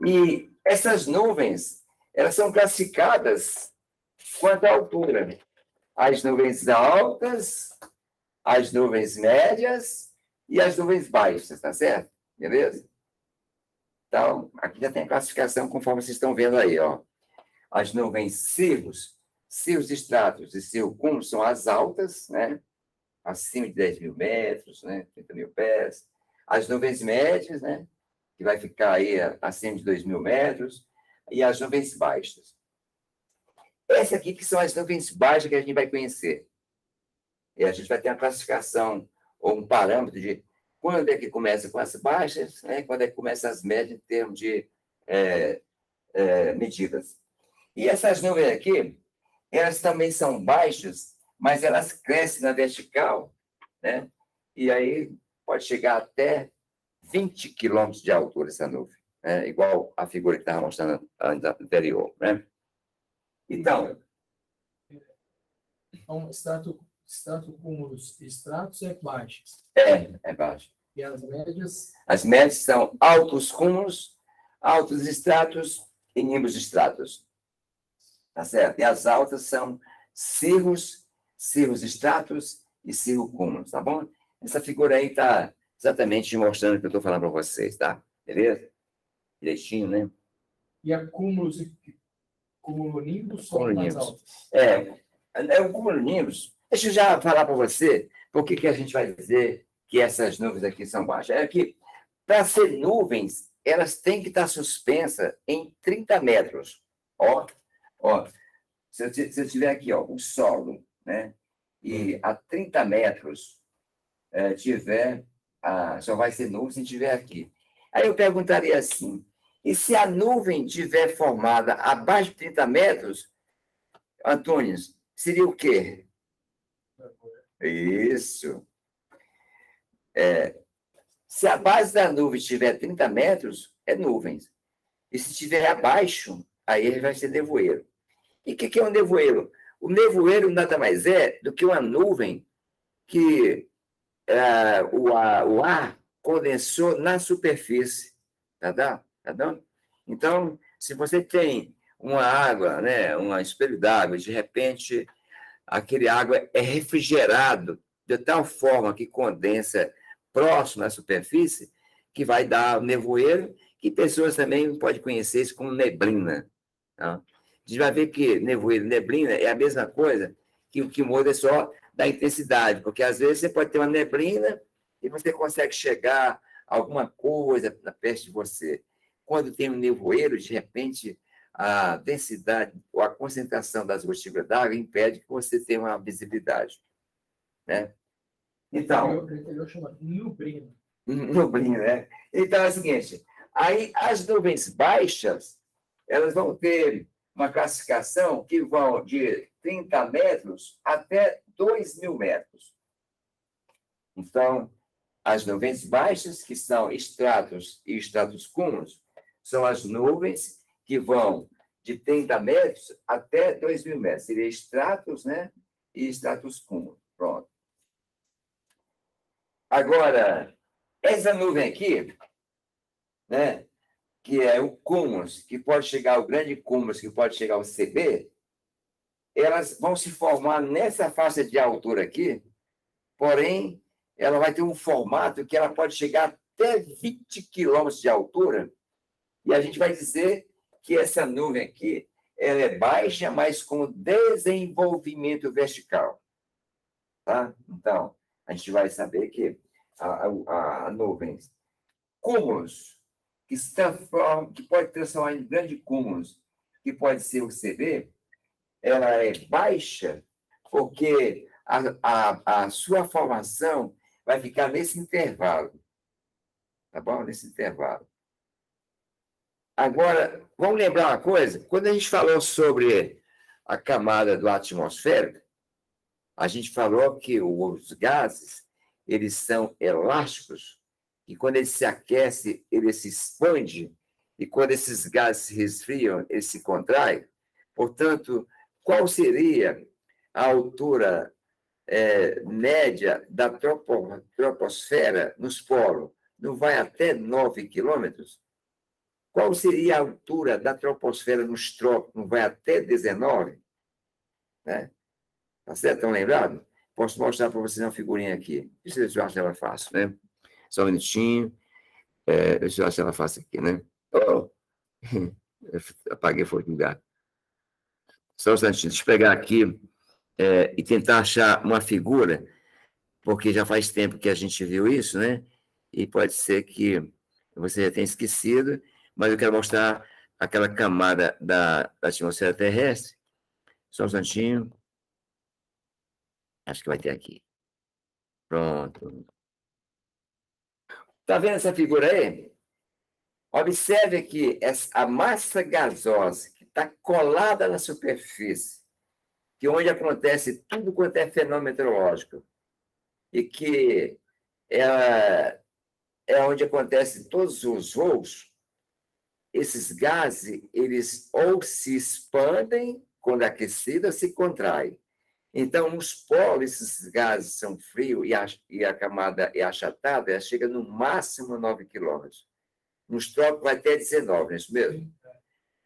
E essas nuvens, elas são classificadas quanto à altura. As nuvens altas, as nuvens médias e as nuvens baixas, tá certo? Beleza? Então, aqui já tem a classificação conforme vocês estão vendo aí, ó. As nuvens cirros, cirrostratos e cirrocúmulos são as altas, né? Acima de 10 mil metros, né? 30 mil pés. As nuvens médias, né? Que vai ficar aí acima de 2 mil metros. E as nuvens baixas. Essas aqui que são as nuvens baixas que a gente vai conhecer. E a gente vai ter uma classificação ou um parâmetro de quando é que começa com as baixas, né? Quando é que começa as médias em termos de medidas. E essas nuvens aqui, elas também são baixas, mas elas crescem na vertical, né? E aí pode chegar até 20 quilômetros de altura essa nuvem, né? Igual a figura que estava mostrando anterior, né? Então, cúmulos e estratos é baixos. É baixo. E as médias? As médias são altos cúmulos, altos estratos e nimbos estratos. Tá certo? E as altas são cirros estratos e cirrocúmulos, tá bom? Essa figura aí está exatamente mostrando o que eu estou falando para vocês, tá? Beleza? Direitinho, né? E a cumulonimbus são mais altos? O cumulonimbus. Deixa eu já falar para você por que a gente vai dizer que essas nuvens aqui são baixas. É que, para ser nuvens, elas têm que estar suspensas em 30 metros. Ó, se eu tiver aqui, ó, o solo, né? E a 30 metros só vai ser nuvem se tiver aqui. Aí eu perguntaria assim, e se a nuvem tiver formada abaixo de 30 metros, Antônios, seria o quê? Isso. Se a base da nuvem tiver 30 metros, é nuvens. E se estiver abaixo, aí ele vai ser nevoeiro. E o que é um nevoeiro? O nevoeiro nada mais é do que uma nuvem que o ar condensou na superfície. Tá dando? Então, se você tem uma água, né, um espelho d'água, de repente, aquele água é refrigerado de tal forma que condensa próximo à superfície, que vai dar nevoeiro, que pessoas também podem conhecer isso como neblina. Tá? A gente vai ver que nevoeiro e neblina é a mesma coisa, que o que muda é só da intensidade, porque às vezes você pode ter uma neblina e você consegue chegar a alguma coisa perto de você. Quando tem um nevoeiro, de repente, a densidade ou a concentração das gotículas d'água impede que você tenha uma visibilidade. Né? Então... Eu chamo nublina. Nublina, né? Então é o seguinte, aí as nuvens baixas, elas vão ter uma classificação que vão de 30 metros até 2 mil metros. Então, as nuvens baixas, que são estratos e estratos cúmulos, são as nuvens que vão de 30 metros até 2 mil metros. Seria estratos, né? E estratos cúmulos. Pronto. Agora, essa nuvem aqui, né? Que é o cúmulos, que pode chegar ao grande cúmulos, que pode chegar ao CB, elas vão se formar nessa faixa de altura aqui, porém, ela vai ter um formato que ela pode chegar até 20 quilômetros de altura, e a gente vai dizer que essa nuvem aqui, ela é baixa, mas com desenvolvimento vertical. Tá? Então, a gente vai saber que a nuvem cúmulos, que pode transformar em grande cúmulos, que pode ser o CB, ela é baixa porque a sua formação vai ficar nesse intervalo. Tá bom? Nesse intervalo. Agora, vamos lembrar uma coisa? Quando a gente falou sobre a camada do atmosférico, a gente falou que os gases, eles são elásticos, e quando ele se aquece, ele se expande, e quando esses gases se resfriam, ele se contrai. Portanto, qual seria a altura média da troposfera nos polos? Não vai até 9 quilômetros? qual seria a altura da troposfera nos trópicos? Não vai até 19? Né? Tá certo? Estão lembrados? Posso mostrar para vocês uma figurinha aqui. Deixa eu ver se eu acho ela fácil, né? Só um minutinho. Deixa eu achar ela fácil aqui, né? Oh. Apaguei foi do lugar. Só um instantinho. Deixa eu pegar aqui e tentar achar uma figura, porque já faz tempo que a gente viu isso, né? E pode ser que você já tenha esquecido, mas eu quero mostrar aquela camada da atmosfera terrestre. Só um instantinho. Acho que vai ter aqui. Pronto. Está vendo essa figura aí? Observe aqui a massa gasosa que está colada na superfície, que onde acontece tudo quanto é fenômeno meteorológico, e que é onde acontecem todos os voos. Esses gases, eles ou se expandem quando aquecidos, ou se contraem. Então, nos polos, esses gases são frios e a camada é achatada, ela chega no máximo a 9 quilômetros. Nos trópicos vai até 19, não é isso mesmo?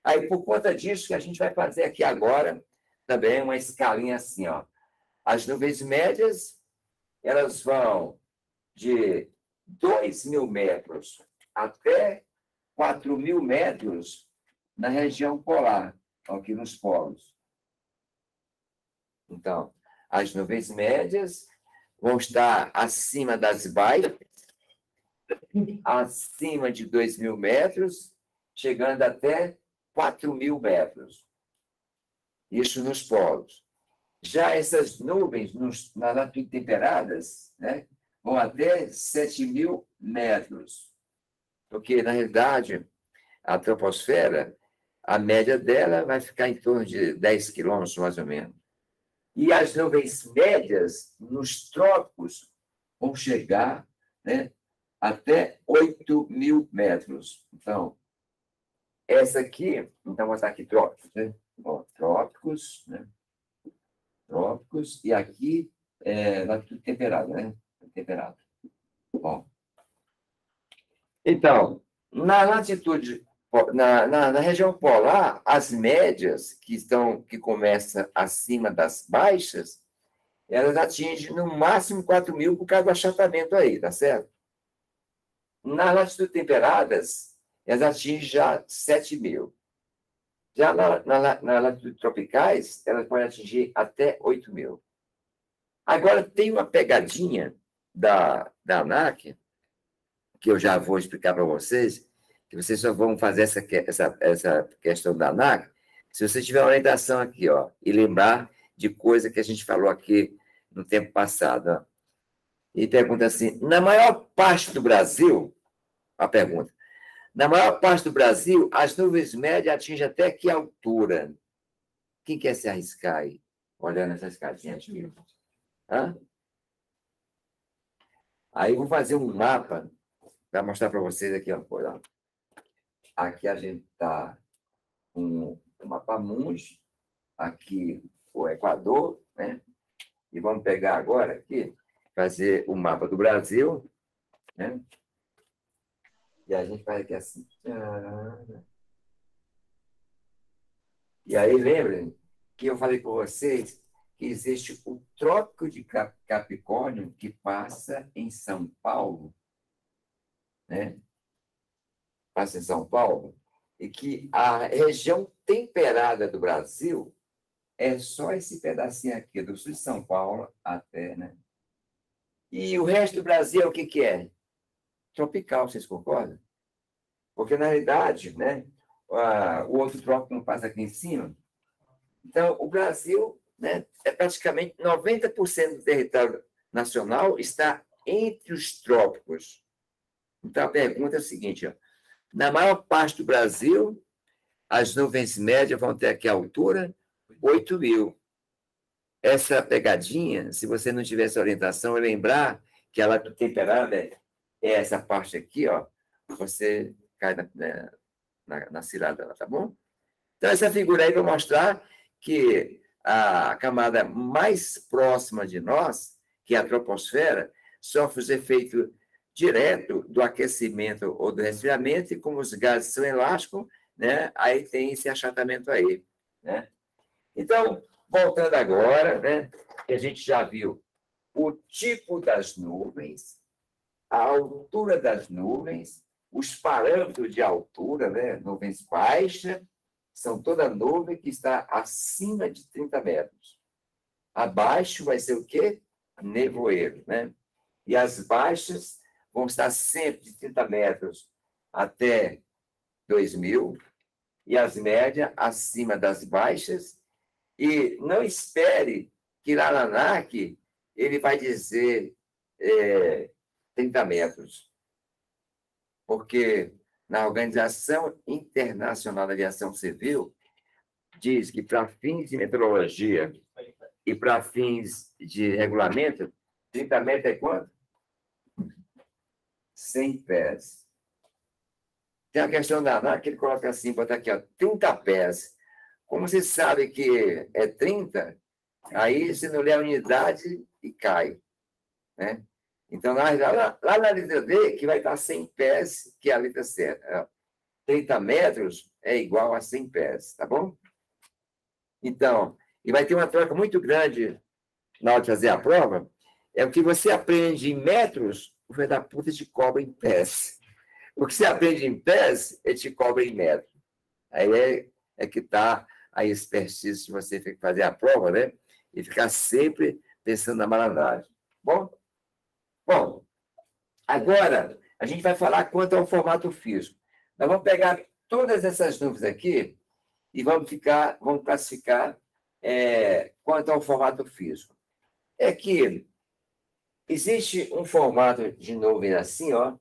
Aí, por conta disso, que a gente vai fazer aqui agora, também uma escalinha assim, ó. As nuvens médias, elas vão de 2.000 metros até 4.000 metros na região polar, aqui nos polos. Então, as nuvens médias vão estar acima das baixas, acima de 2.000 metros, chegando até 4.000 metros. Isso nos polos. Já essas nuvens, nas latitudes temperadas, né, vão até 7.000 metros. Porque, na realidade, a troposfera, a média dela vai ficar em torno de 10 quilômetros, mais ou menos. E as nuvens médias, nos trópicos, vão chegar, né, até 8.000 metros. Então, essa aqui, então, vou botar aqui trópicos, né? Bom, trópicos, né? Trópicos, e aqui latitude temperada, né? Temperada. Bom. Então, na latitude, na região polar, as médias, que começam acima das baixas, elas atingem no máximo 4.000 por causa do achatamento aí, tá certo? Nas latitudes temperadas, elas atingem já 7.000. Já nas latitudes tropicais, elas podem atingir até 8.000. Agora, tem uma pegadinha da ANAC, que eu já vou explicar para vocês, que vocês só vão fazer essa questão da ANAC se você tiver uma orientação aqui, ó, e lembrar de coisa que a gente falou aqui no tempo passado. Ó. E pergunta assim, na maior parte do Brasil, a pergunta, na maior parte do Brasil, as nuvens médias atingem até que altura? Quem quer se arriscar aí, olhando essa escadinha aqui? Hã? Aí eu vou fazer um mapa para mostrar para vocês aqui, ó. Aqui a gente está com o mapa mundi, aqui o Equador, né? E vamos pegar agora aqui, fazer o mapa do Brasil, né? E a gente faz aqui assim. E aí, lembrem que eu falei para vocês que existe o Trópico de Capricórnio, que passa em São Paulo, né? Passa em São Paulo, e que a região temperada do Brasil é só esse pedacinho aqui, do sul de São Paulo até, né? E o resto do Brasil, o que é? Tropical, vocês concordam? Porque, na realidade, né, o outro trópico não passa aqui em cima. Então, o Brasil, né, é praticamente 90% do território nacional está entre os trópicos. Então, a pergunta é a seguinte, ó, na maior parte do Brasil, as nuvens médias vão ter aqui a altura 8.000. Essa pegadinha, se você não tiver essa orientação, lembrar que ela temperada é essa parte aqui, ó, você cai na cilada, tá bom? Então, essa figura aí vai mostrar que a camada mais próxima de nós, que é a troposfera, sofre os efeitos direto do aquecimento ou do resfriamento, e como os gases são elásticos, né, aí tem esse achatamento aí, né? Então, voltando agora, né, que a gente já viu o tipo das nuvens, a altura das nuvens, os parâmetros de altura, né, nuvens baixas, são toda nuvem que está acima de 30 metros. Abaixo vai ser o quê? Nevoeiro, né? E as baixas vão estar sempre de 30 metros até 2.000, e as médias acima das baixas. E não espere que lá na ANAC ele vai dizer 30 metros, porque na Organização Internacional da Aviação Civil diz que para fins de meteorologia e para fins de regulamento, 30 metros é quanto? 100 pés. Tem a questão da ANAC, que ele coloca assim, bota aqui, ó, 30 pés. Como você sabe que é 30, aí você não lê a unidade e cai, né? Então, lá na letra D, que vai estar 100 pés, que é a letra certa. 30 metros é igual a 100 pés, tá bom? Então, e vai ter uma troca muito grande na hora de fazer a prova, é o que você aprende em metros, o filho da puta te cobra em pés. O que você aprende em pés, ele te cobra em metros. Aí é que está a expertise de você fazer a prova, né? E ficar sempre pensando na malandragem. Bom, agora a gente vai falar quanto ao formato físico. Nós vamos pegar todas essas nuvens aqui e vamos classificar quanto ao formato físico. É que existe um formato de nuvem assim, ó,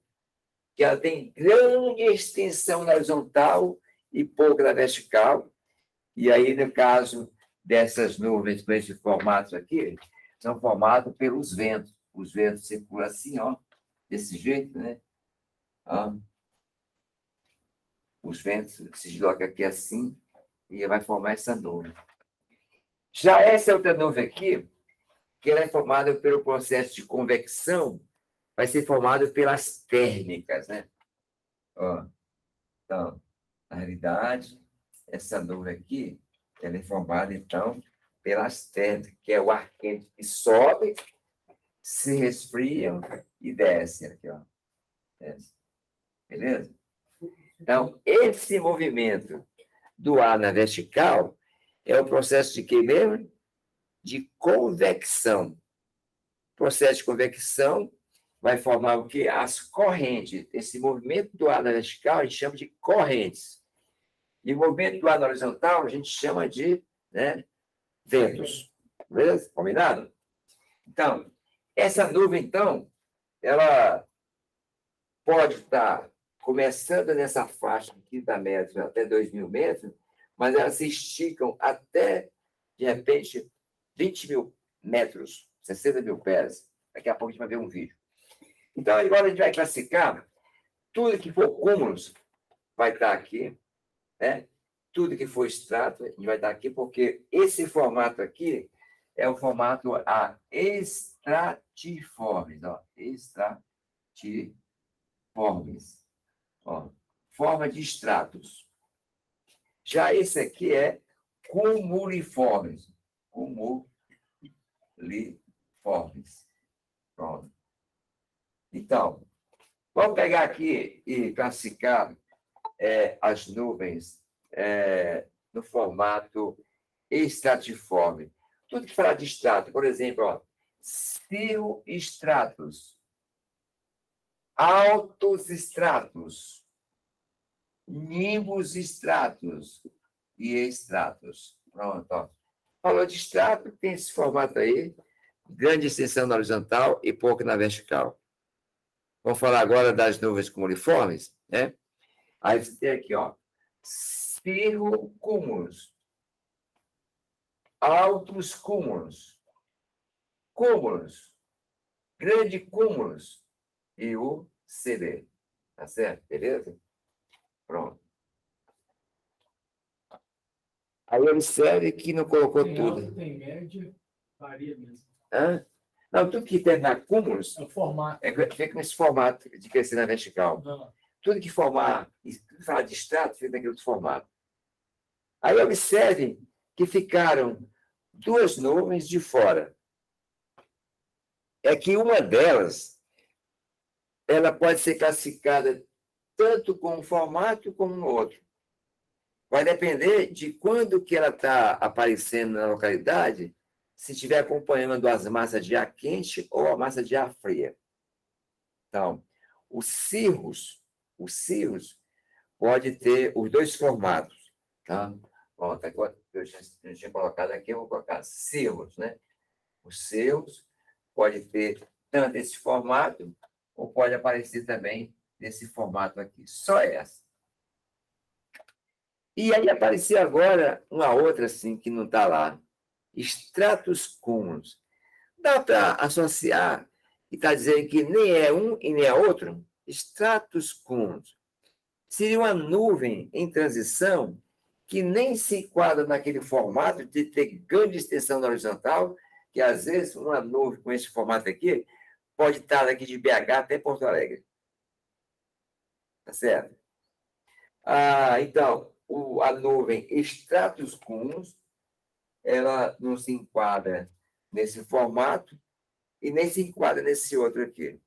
que ela tem grande extensão na horizontal e pouca na vertical. E aí, no caso dessas nuvens com esse formato aqui, são formados pelos ventos. Os ventos circulam assim, ó, desse jeito, né? Ó. Os ventos se deslocam aqui assim e vai formar essa nuvem. Já essa outra nuvem aqui, que ela é formada pelo processo de convecção, vai ser formada pelas térmicas, né? Ó. Então, na realidade, essa nuvem aqui, ela é formada, então, pelas térmicas, que é o ar quente que sobe, se resfria e desce aqui, ó. Desce. Beleza? Então, esse movimento do ar na vertical é o processo de quê mesmo? De convecção. O processo de convecção vai formar o quê? As correntes. Esse movimento do ar na vertical a gente chama de correntes. E o movimento do ar na horizontal a gente chama de, né, ventos. Beleza? Combinado? Então, essa nuvem, então, ela pode estar começando nessa faixa de 30 metros até 2.000 metros, mas elas se esticam até, de repente, 20.000 metros, 60.000 pés. Daqui a pouco a gente vai ver um vídeo. Então, agora a gente vai classificar tudo que for cúmulos, vai estar aqui, né? Tudo que for extrato, a gente vai estar aqui, porque esse formato aqui é o formato estratiformes, ó, estratiformes, ó, forma de estratos. Já esse aqui é cumuliformes, cumuliformes. Pronto. Então, vamos pegar aqui e classificar as nuvens no formato estratiforme. Tudo que falar de estrato, por exemplo, ó, cirroestratos, altos estratos, nimbus estratos e estratos. Pronto, ó. Falou de estrato, tem esse formato aí, grande extensão na horizontal e pouco na vertical. Vamos falar agora das nuvens cumuliformes, né? Aí você tem aqui, ó, cirrocúmulos, altos cúmulos, cúmulos, grande cúmulos e o CD. Tá certo? Beleza? Pronto. Aí observe que não colocou tem tudo. Alto, tem média, varia mesmo. Hã? Não, tudo que terminar cúmulos É o formato. fica nesse formato de crescer na vertical. Não. Tudo que formar, tudo que falar de extrato, fica naquele outro formato. Aí observem que ficaram duas nuvens de fora. É que uma delas, ela pode ser classificada tanto com um formato como no outro. Vai depender de quando que ela está aparecendo na localidade, se estiver acompanhando as massas de ar quente ou a massa de ar fria. Então, o cirrus pode ter os dois formatos. Tá? Bom, eu já tinha colocado aqui, eu vou colocar cirrus, né? O cirrus pode ter tanto esse formato, ou pode aparecer também nesse formato aqui. Só essa. E aí apareceu agora uma outra, assim, que não está lá. Stratus cumulus. Dá para associar e está dizendo que nem é um e nem é outro? Stratus cumulus. Seria uma nuvem em transição que nem se enquadra naquele formato de ter grande extensão na horizontal, que às vezes uma nuvem com esse formato aqui pode estar daqui de BH até Porto Alegre. Tá certo? Então, a nuvem stratus cumulus, ela não se enquadra nesse formato e nem se enquadra nesse outro aqui.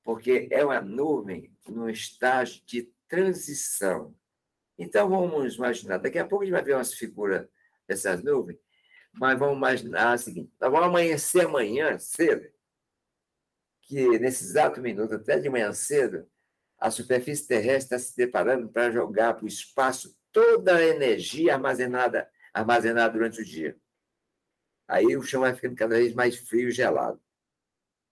Porque é uma nuvem no estágio de transição. Então, vamos imaginar, daqui a pouco a gente vai ver umas figuras dessas nuvens, mas vamos imaginar o seguinte, nós vamos amanhecer amanhã cedo, que nesse exato minuto, até de manhã cedo, a superfície terrestre está se preparando para jogar para o espaço toda a energia armazenada durante o dia. Aí o chão vai ficando cada vez mais frio e gelado.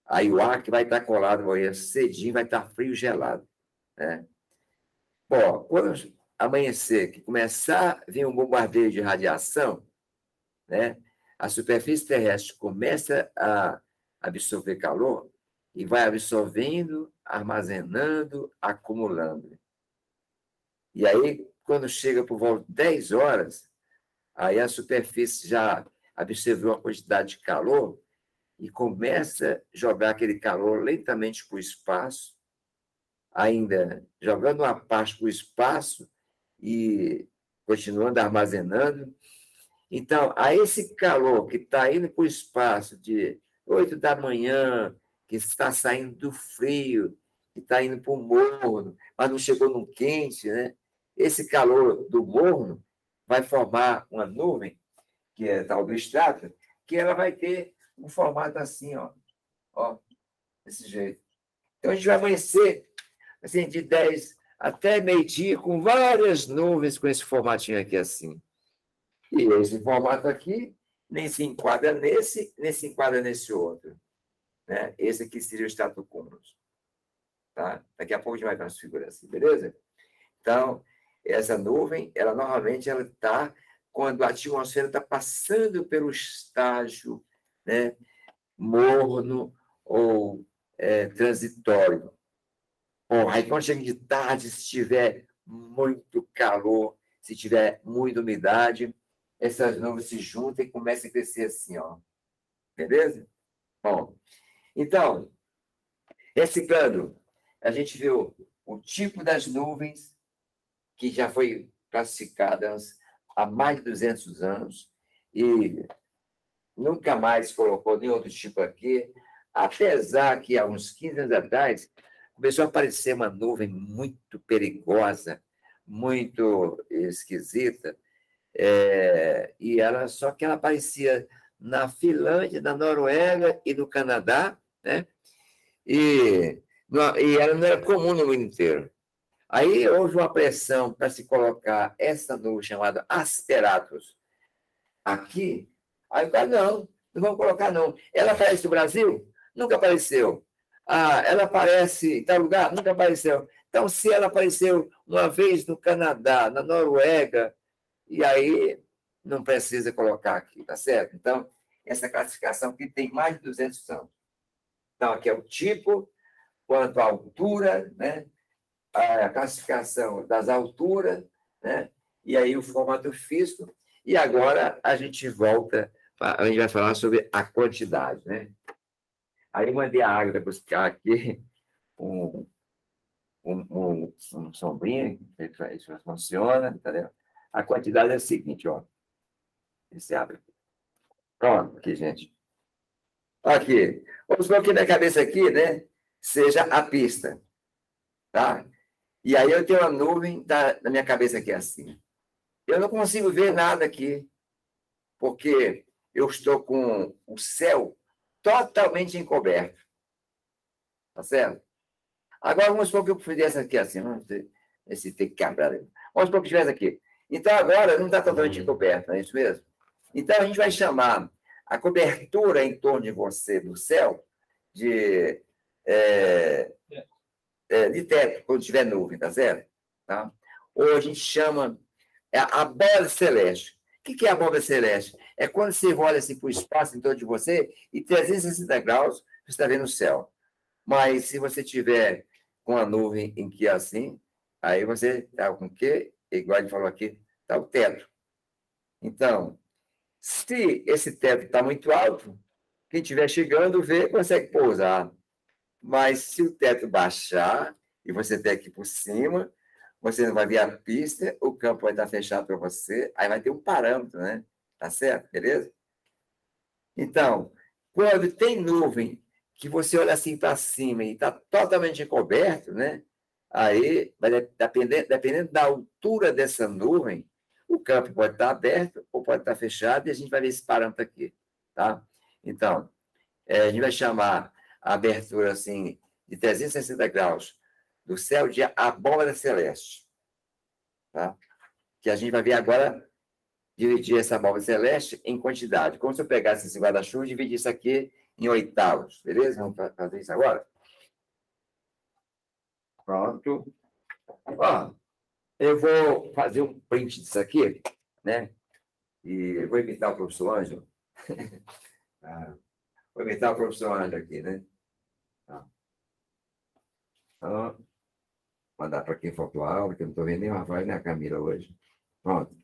Aí o ar que vai estar colado amanhã cedinho vai estar frio e gelado. Né? Bom, quando amanhecer, que começar a vir um bombardeio de radiação, né, a superfície terrestre começa a absorver calor e vai absorvendo, armazenando, acumulando. E aí, quando chega por volta de 10 horas, aí a superfície já absorveu a quantidade de calor e começa a jogar aquele calor lentamente para o espaço, ainda jogando uma parte para o espaço e continuando armazenando. Então, a esse calor que está indo para o espaço de 8 da manhã, que está saindo do frio, que está indo para o morno, mas não chegou no quente, né? Esse calor do morno vai formar uma nuvem, que é tal do estrato, que ela vai ter um formato assim, ó, desse jeito. Então, a gente vai amanhecer assim, de 10 até meio-dia com várias nuvens com esse formatinho aqui assim. E esse formato aqui nem se enquadra nesse, nem se enquadra nesse outro. Né? Esse aqui seria o stratocúmulos. Tá? Daqui a pouco a gente vai ver umas figuras assim, beleza? Então, essa nuvem, ela normalmente ela está quando a atmosfera está passando pelo estágio, né, morno ou transitório. Bom, aí quando chega de tarde, se tiver muito calor, se tiver muita umidade, essas nuvens se juntam e começam a crescer assim, ó. Beleza? Bom, então, reciclando, a gente viu o tipo das nuvens que já foi classificadas há mais de 200 anos e nunca mais colocou nenhum outro tipo aqui, apesar que há uns 15 anos atrás começou a aparecer uma nuvem muito perigosa, muito esquisita, só que ela aparecia na Finlândia, na Noruega e no Canadá, né? E ela não era comum no mundo inteiro. Aí houve uma pressão para se colocar essa nuvem chamada Asperatus aqui. Aí o cara, não vamos colocar, não. Ela aparece no Brasil? Nunca apareceu. Ela aparece em tal lugar? Nunca apareceu. Então, se ela apareceu uma vez no Canadá, na Noruega, e aí não precisa colocar aqui, tá certo? Então, essa classificação que tem mais de 200 anos. Então, aqui é o tipo, quanto à altura, né? A classificação das alturas, né? E aí o formato físico. E agora a gente volta, a gente vai falar sobre a quantidade, né? Aí eu mandei a Águeda buscar aqui um sombrinho, isso funciona, entendeu? A quantidade é a seguinte, ó. Esse abre aqui. Pronto, aqui, gente. Aqui. Vamos supor que minha cabeça aqui, né, seja a pista, tá? E aí eu tenho uma nuvem na minha cabeça aqui assim. Eu não consigo ver nada aqui, porque eu estou com o céu totalmente encoberto. Tá certo? Agora, vamos supor que eu fizesse aqui assim. Vamos ver se tem que quebrar. Vamos supor que estivesse aqui. Então, agora não está totalmente encoberto, não é isso mesmo? Então, a gente vai chamar a cobertura em torno de você, do céu, de teto, quando tiver nuvem, tá certo? Tá? Ou a gente chama a bola celeste. O que é a bola celeste? É quando você olha assim para o espaço em torno de você e 360 graus você está vendo o céu. Mas se você tiver com a nuvem em que é assim, aí você está com o quê? Igual ele falou aqui, está o teto. Então, se esse teto está muito alto, quem estiver chegando vê, consegue pousar. Mas se o teto baixar e você estiver aqui por cima, você não vai ver a pista, o campo vai estar fechado para você, aí vai ter um parâmetro, né? Tá certo? Beleza? Então, quando tem nuvem que você olha assim para cima e está totalmente encoberto, né? Aí, dependendo da altura dessa nuvem, o campo pode estar aberto ou pode estar fechado e a gente vai ver esse parâmetro aqui, tá? Então, a gente vai chamar a abertura assim de 360 graus do céu de abóbora celeste, tá? Que a gente vai ver agora dividir essa abóbora celeste em quantidade. Como se eu pegasse esse guarda-chuva e dividisse isso aqui em oitavos, beleza? Vamos fazer isso agora? Pronto. Ó, eu vou fazer um print disso aqui, né? E vou imitar o professor Ângelo. Vou imitar o professor Ângelo aqui, né? Então, mandar para quem faltou a aula, que eu não estou vendo nem o Rafael nem a Camila hoje. Pronto.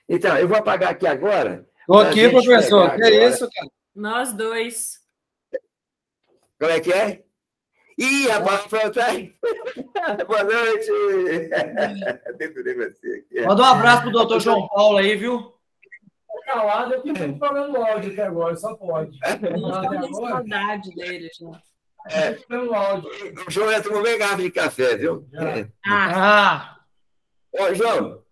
Então, eu vou apagar aqui agora. Estou aqui, professor. Que é isso, cara? Nós dois. Como é que é? Ih, rapaz, pronto aí. Boa noite. Decorei você aqui. Manda um abraço pro doutor João Paulo aí, viu? Calado, eu tenho problema no áudio até agora, só pode. Nós temos saudade dele, já. Pelo áudio. O João já tomou bem garrafa de café, viu? Ô, João,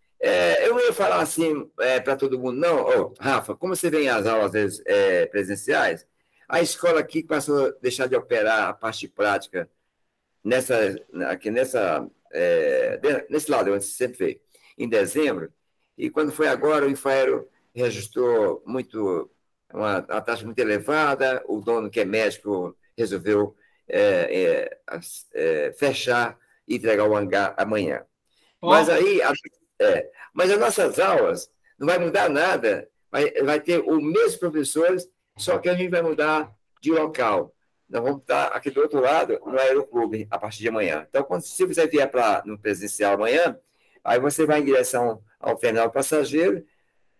eu não ia falar assim para todo mundo, não. Ô, Rafa, como você vem às aulas presenciais, a escola aqui passou a deixar de operar a parte prática nesse lado onde você sempre fez, em dezembro, e quando foi agora, o Infaero registrou uma taxa muito elevada, o dono, que é médico, resolveu fechar e entregar o hangar amanhã. Mas aí, mas as nossas aulas não vai mudar nada, vai ter os mesmos professores, só que a gente vai mudar de local. Nós vamos estar aqui do outro lado, no Aeroclube, a partir de amanhã. Então, se você vier no presencial amanhã, aí você vai em direção ao terminal passageiro.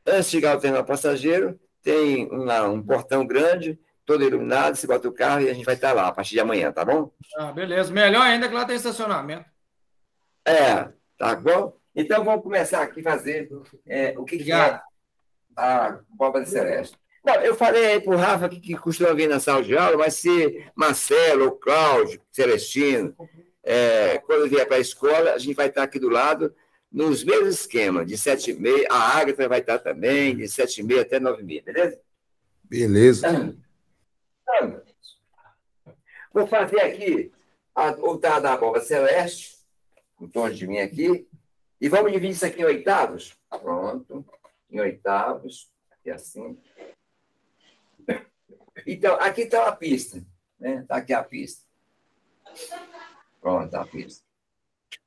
Antes de chegar ao terminal passageiro, tem um portão grande, todo iluminado, você bota o carro e a gente vai estar lá a partir de amanhã, tá bom? Beleza. Melhor ainda que lá tem estacionamento. Tá bom? Então, vamos começar aqui a fazer o que é a abóbora celeste. Não, eu falei aí para o Rafa que costuma vir na sala de aula, mas se Marcelo, ou Cláudio, Celestino, quando vier para a escola, a gente vai estar aqui do lado, nos mesmos esquemas, de 7h30, a Ágata vai estar também, de 7h30 até 9h30, beleza? Beleza. Então, vou fazer aqui o tal da abóbora celeste, em torno de mim aqui, e vamos dividir isso aqui em oitavos. Pronto, em oitavos, aqui assim. Então, aqui está a pista, né? Está aqui a pista. Pronto, está a pista.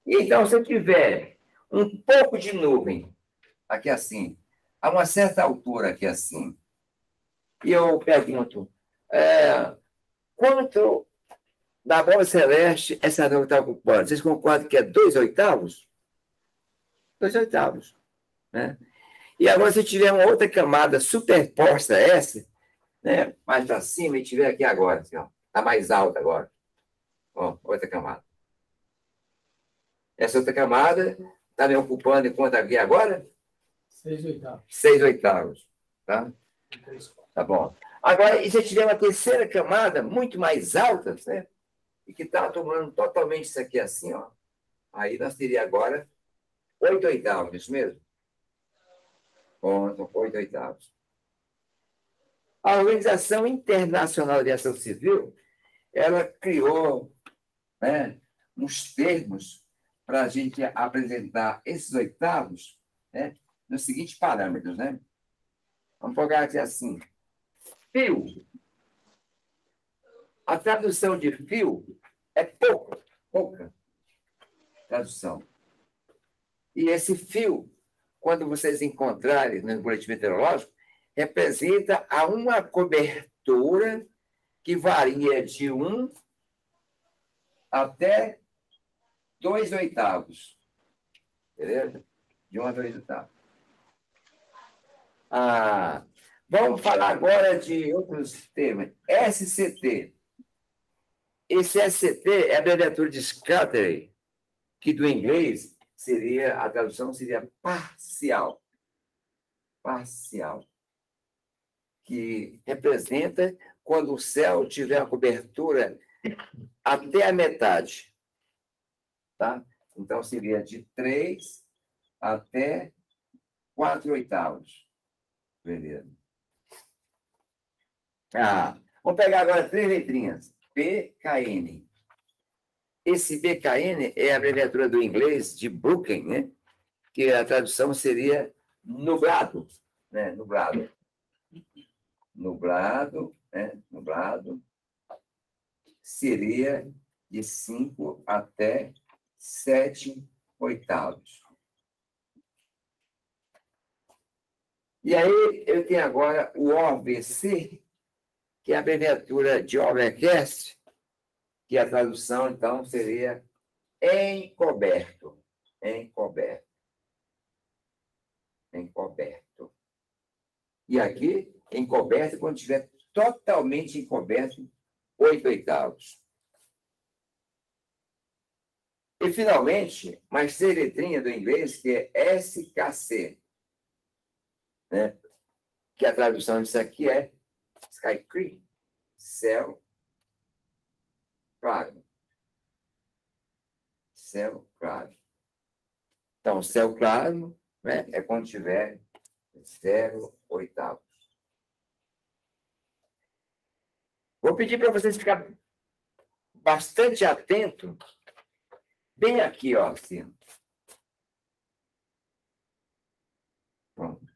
Então, se eu tiver um pouco de nuvem, aqui assim, a uma certa altura aqui assim, e eu pergunto, quanto da abóbora celeste essa nuvem está ocupando? Vocês concordam que é 2 oitavos? 2 oitavos, né? E agora, se tiver uma outra camada superposta a essa, né, mais para cima, e tiver aqui agora, assim, ó, Está mais alta agora. Ó, outra camada. Essa outra camada está me ocupando em quanto aqui agora? 6/8. 6/8. Tá? Tá bom. Agora, e se tiver uma terceira camada muito mais alta, né? E que está tomando totalmente isso aqui assim, ó. Aí nós teríamos agora 8/8, isso mesmo? Ponto, 8/8. A Organização Internacional de Aviação Civil, ela criou, né, uns termos para a gente apresentar esses oitavos, né, nos seguintes parâmetros, né? Vamos colocar aqui assim. Fio. A tradução de fio é pouca tradução. E esse fio, quando vocês encontrarem no boletim meteorológico, representa a uma cobertura que varia de 1 até 2/8. Beleza? De 1 a 2/8. Vamos falar agora de outros temas. SCT. Esse SCT é a abreviatura de Scattered, que do inglês a tradução seria parcial. Parcial. Que representa quando o céu tiver uma cobertura até a metade. Tá? Então, seria de 3 até 4/8. Beleza. Vamos pegar agora 3 letrinhas. BKN. Esse BKN é a abreviatura do inglês de Broken, né? Que a tradução seria nublado. Né? Nublado. Nublado, né? Nublado. Seria de 5 até 7/8. E aí, eu tenho agora o OVC, que é a abreviatura de Overcast, que a tradução, então, seria encoberto. Encoberto. Encoberto. E aqui, encoberto, quando estiver totalmente encoberto, 8/8. E, finalmente, mais 3 letrinhas do inglês, que é SKC. Né? Que a tradução disso aqui é Sky Creek, céu claro. Céu claro. Então, céu claro, né, é quando tiver 0/8. Vou pedir para vocês ficarem bastante atentos, bem aqui, ó, assim. Pronto.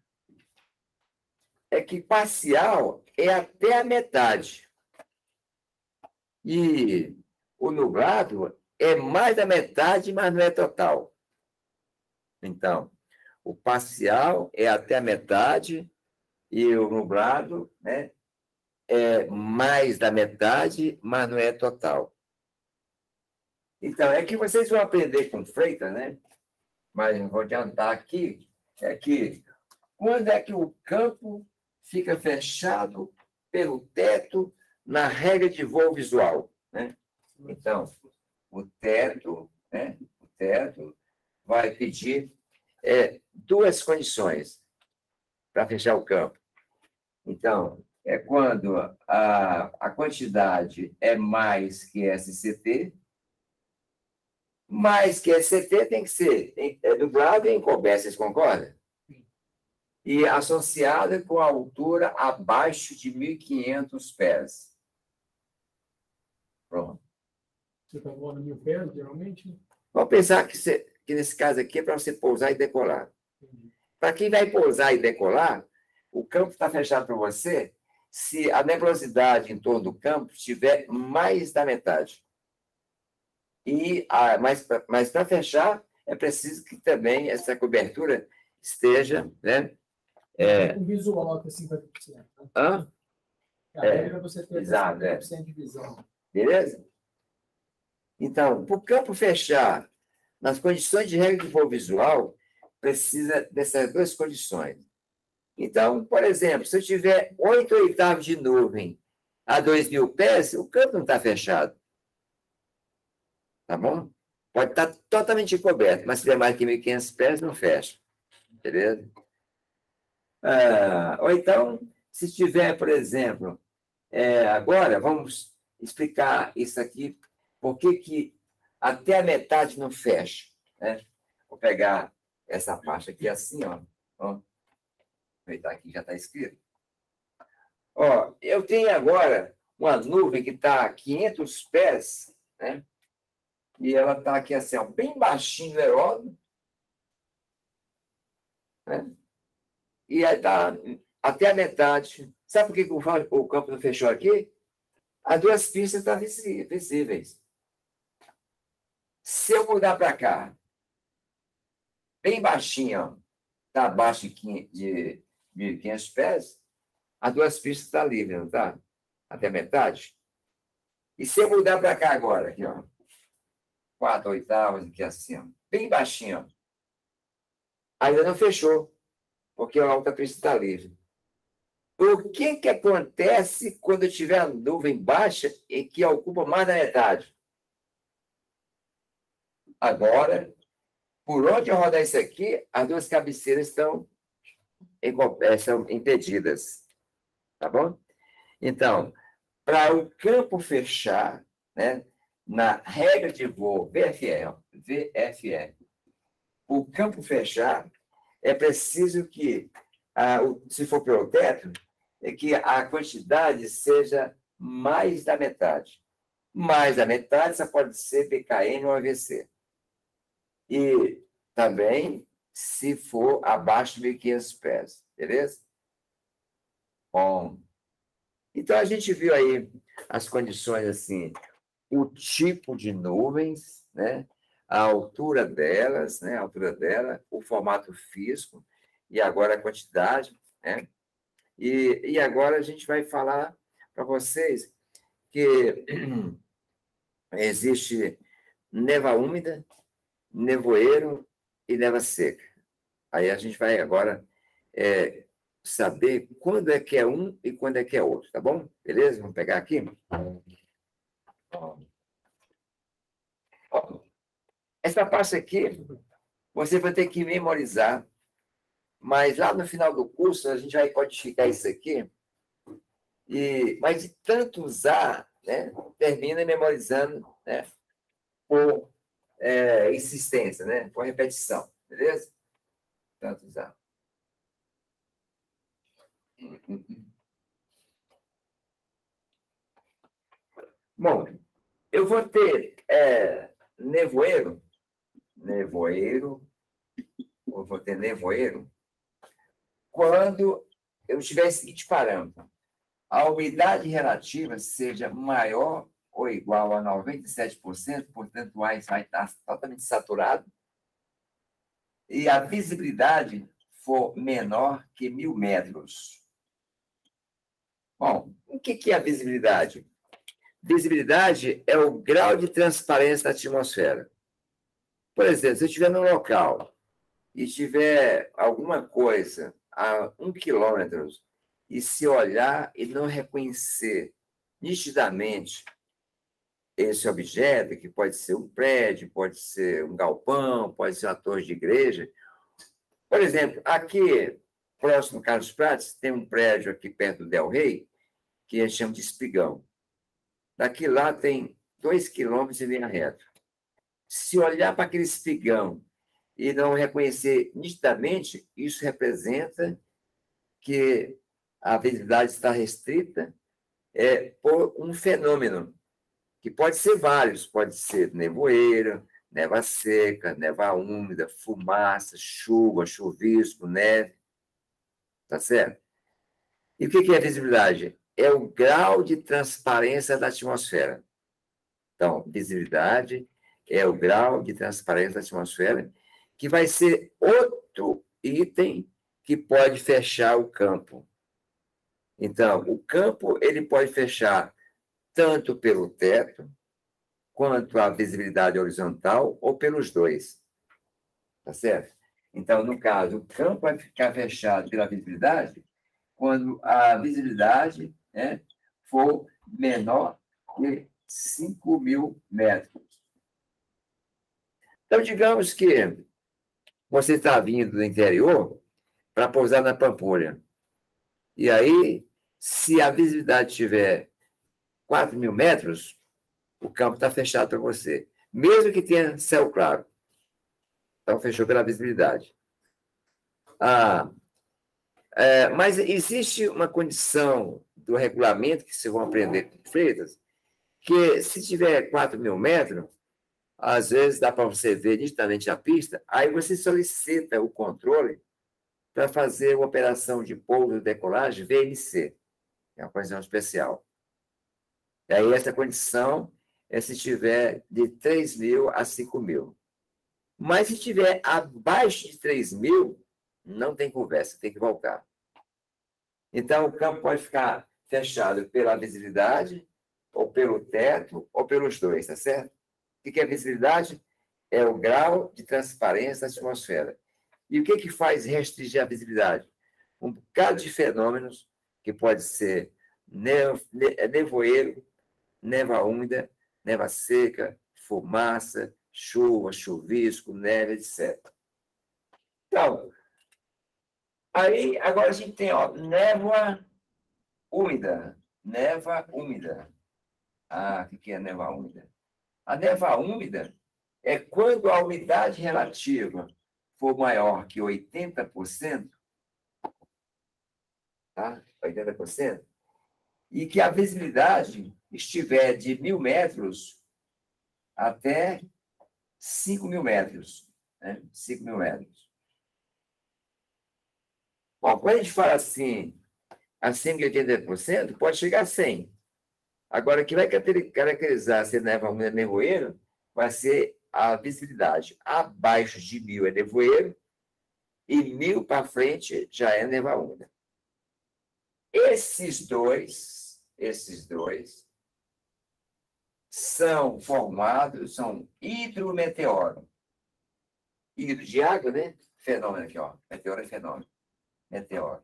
É que parcial é até a metade. E o nublado é mais da metade, mas não é total. Então, o parcial é até a metade e o nublado, né, é mais da metade, mas não é total. Então, é que vocês vão aprender com Freitas, né? Mas eu vou adiantar aqui, é que quando é que o campo fica fechado pelo teto na regra de voo visual, né? Então, o teto, né? O teto vai pedir 2 condições para fechar o campo. Então, é quando a quantidade é mais que SCT, mais que SCT tem que ser nublado e encoberto, vocês concordam? E associada com a altura abaixo de 1.500 pés. Pronto. Você está voando 1.000 pés, geralmente? Vamos pensar que nesse caso aqui é para você pousar e decolar. Para quem vai pousar e decolar, o campo está fechado para você se a nebulosidade em torno do campo estiver mais da metade. Mas para fechar, é preciso que também essa cobertura esteja, né? Um visual até 50%. Né? Hã? A regra é você ter exato, 50% de visão. Beleza? Então, para o campo fechar, nas condições de regra de voo visual, precisa dessas 2 condições. Então, por exemplo, se eu tiver 8/8 de nuvem a 2.000 pés, o campo não está fechado. Tá bom? Pode estar totalmente coberto, mas se der mais que 1.500 pés, não fecha. Beleza? Ou então, se tiver, por exemplo, agora, vamos explicar isso aqui, por que até a metade não fecha. Né? Vou pegar essa parte aqui assim, ó. Aproveitar aqui, já está escrito. Ó, eu tenho agora uma nuvem que está a 500 pés, né? E ela está aqui assim, ó, bem baixinho no aeródromo, né? E aí está até a metade. Sabe por que o campo não fechou aqui? As duas pistas estão visíveis. Se eu mudar para cá, bem baixinho, está abaixo de 1.500 pés, as duas pistas estão livres, não está? Até a metade. E se eu mudar para cá agora, aqui, ó, 4/8, aqui assim, ó, bem baixinho, ó, ainda não fechou, porque a outra pista está livre. O que acontece quando tiver a nuvem baixa e que ocupa mais da metade? Agora, por onde eu rodar isso aqui, as duas cabeceiras são impedidas. Tá bom? Então, para o campo fechar, né, na regra de voo VFR, o campo fechar, é preciso que, se for pelo teto, que a quantidade seja mais da metade. Mais da metade só pode ser PKN ou AVC. E também se for abaixo de 1.500 pés, beleza? Bom, então a gente viu aí as condições assim, o tipo de nuvens, né? A altura delas, né? A altura dela, o formato físico e agora a quantidade, né? E agora a gente vai falar para vocês que existe neva úmida, nevoeiro e neva seca. Aí a gente vai agora saber quando é que é um e quando é que é outro, tá bom? Beleza? Vamos pegar aqui. Essa parte aqui, você vai ter que memorizar, mas lá no final do curso a gente vai codificar isso aqui, mas de tanto usar, né, termina memorizando, né, por insistência, né, por repetição, beleza? Tanto usar. Bom, eu vou ter nevoeiro, eu vou ter nevoeiro, quando eu tiver o seguinte parâmetro: a umidade relativa seja maior ou igual a 97%, portanto, o ar vai estar totalmente saturado, e a visibilidade for menor que 1.000 metros. Bom, o que é a visibilidade? Visibilidade é o grau de transparência da atmosfera. Por exemplo, se eu estiver num local e tiver alguma coisa a 1 quilômetro e se olhar e não reconhecer nitidamente esse objeto, que pode ser um prédio, pode ser um galpão, pode ser uma torre de igreja. Por exemplo, aqui, próximo a Carlos Prates, tem um prédio aqui perto do Del Rey, que a gente chama de Espigão. Daqui lá tem 2 quilômetros em linha reta. Se olhar para aquele espigão e não reconhecer nitidamente, isso representa que a visibilidade está restrita por um fenômeno, que pode ser vários, pode ser nevoeiro, neva seca, neva úmida, fumaça, chuva, chuvisco, neve. Tá certo? E o que é a visibilidade? É o grau de transparência da atmosfera. Então, visibilidade é o grau de transparência da atmosfera, que vai ser outro item que pode fechar o campo. Então, o campo ele pode fechar tanto pelo teto, quanto a visibilidade horizontal, ou pelos dois. Tá certo? Então, no caso, o campo vai ficar fechado pela visibilidade quando a visibilidade, né, for menor que 5.000 metros. Então, digamos que você está vindo do interior para pousar na Pampulha. E aí, se a visibilidade tiver 4.000 metros, o campo está fechado para você. Mesmo que tenha céu claro. Então, fechou pela visibilidade. Mas existe uma condição do regulamento, que vocês vão aprender com Freitas, que se tiver 4.000 metros, às vezes dá para você ver nitidamente a pista, aí você solicita o controle para fazer uma operação de pouso e decolagem VNC, que é uma condição especial. E aí essa condição é se tiver de 3.000 a 5.000. Mas se tiver abaixo de 3.000, não tem conversa, tem que voltar. Então, o campo pode ficar fechado pela visibilidade, ou pelo teto, ou pelos dois, tá certo? O que é visibilidade? É o grau de transparência da atmosfera. E o que faz restringir a visibilidade? Um bocado de fenômenos, que pode ser nevoeiro, neva úmida, neva seca, fumaça, chuva, chuvisco, neve, etc. Então, aí, agora a gente tem, névoa úmida. Neva úmida. O que é neva úmida? A neva úmida é quando a umidade relativa for maior que 80%, tá? 80%, e que a visibilidade estiver de 1.000 metros até 5.000 metros. Né? 5.000 metros. Bom, quando a gente fala assim, acima de 80%, pode chegar a 100%. Agora, o que vai caracterizar se é neva úmida ou nevoeiro vai ser a visibilidade. Abaixo de 1.000 é nevoeiro e 1.000 para frente já é neva úmida. Esses dois são formados, são hidrometeoro. Hidro de água, né? Fenômeno aqui, ó. Meteoro é fenômeno. Meteoro.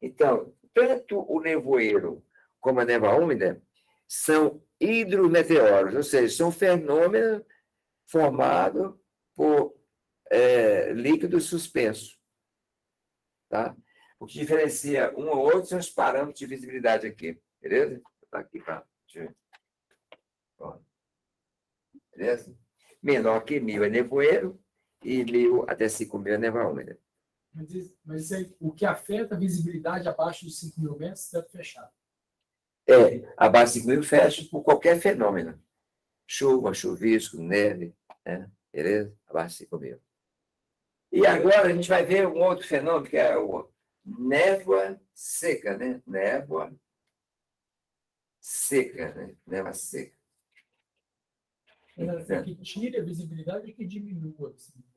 Então, tanto o nevoeiro como a neva úmida são hidrometeoros, ou seja, são fenômenos formados por líquido suspenso. Tá? O que diferencia um ou outro são os parâmetros de visibilidade aqui. Beleza? Tá aqui, tá? Deixa eu ver. Ó. Beleza? Menor que 1.000 é nevoeiro e 1.000 até 5.000 é neva úmida. Mas o que afeta a visibilidade abaixo de 5.000 metros deve fechar. Abaixo de 5.000 fecha por qualquer fenômeno. Chuva, chuvisco, neve, né? Beleza? Abaixo de 5.000. E agora a gente vai ver um outro fenômeno, que é o névoa seca, né? Névoa seca, né? Névoa seca. É que tira a visibilidade e que diminua a visibilidade.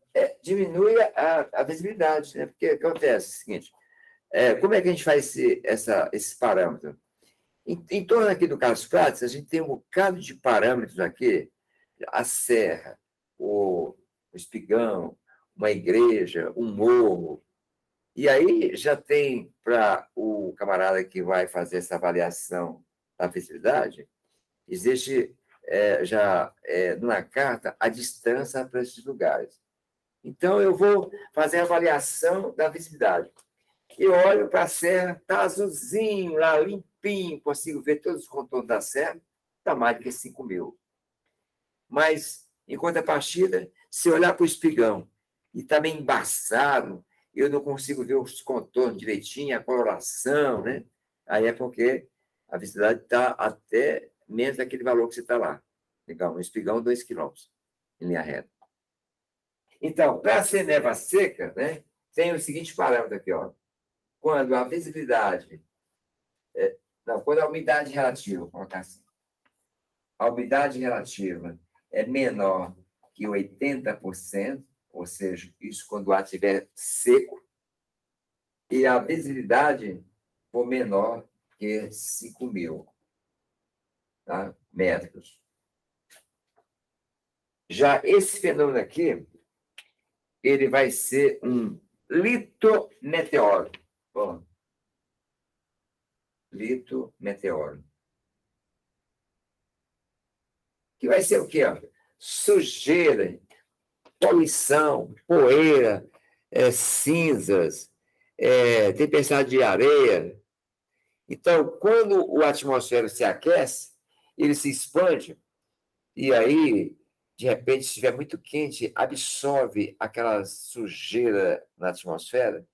Diminui a visibilidade, né? Porque acontece o seguinte, como é que a gente faz esse parâmetro? Em torno aqui do Carlos Prates, a gente tem um bocado de parâmetros aqui, a serra, o espigão, uma igreja, um morro. E aí já tem para o camarada que vai fazer essa avaliação da visibilidade, existe já numa carta a distância para esses lugares. Então, eu vou fazer a avaliação da visibilidade. Eu olho para a serra, está azulzinho, lá, limpinho, consigo ver todos os contornos da serra, está mais do que 5.000. Mas, em contrapartida, se olhar para o espigão e está meio embaçado, eu não consigo ver os contornos direitinho, a coloração, né? Aí é porque a visibilidade está até menos daquele valor que você está lá. Legal, um espigão, 2 quilômetros, em linha reta. Então, para ser neva seca, né, tem o seguinte parâmetro aqui, ó. Quando a visibilidade... quando a umidade relativa, vou colocar assim, a umidade relativa é menor que 80%, ou seja, isso quando o ar estiver seco, e a visibilidade for menor que 5.000, tá? Metros. Já esse fenômeno aqui, ele vai ser um litometeoro. Bom, litometeoro. Que vai ser o quê? Ó? Sujeira, poluição, poeira, cinzas, tempestade de areia. Então, quando o atmosfera se aquece, ele se expande, e aí, de repente, se estiver muito quente, absorve aquela sujeira na atmosfera,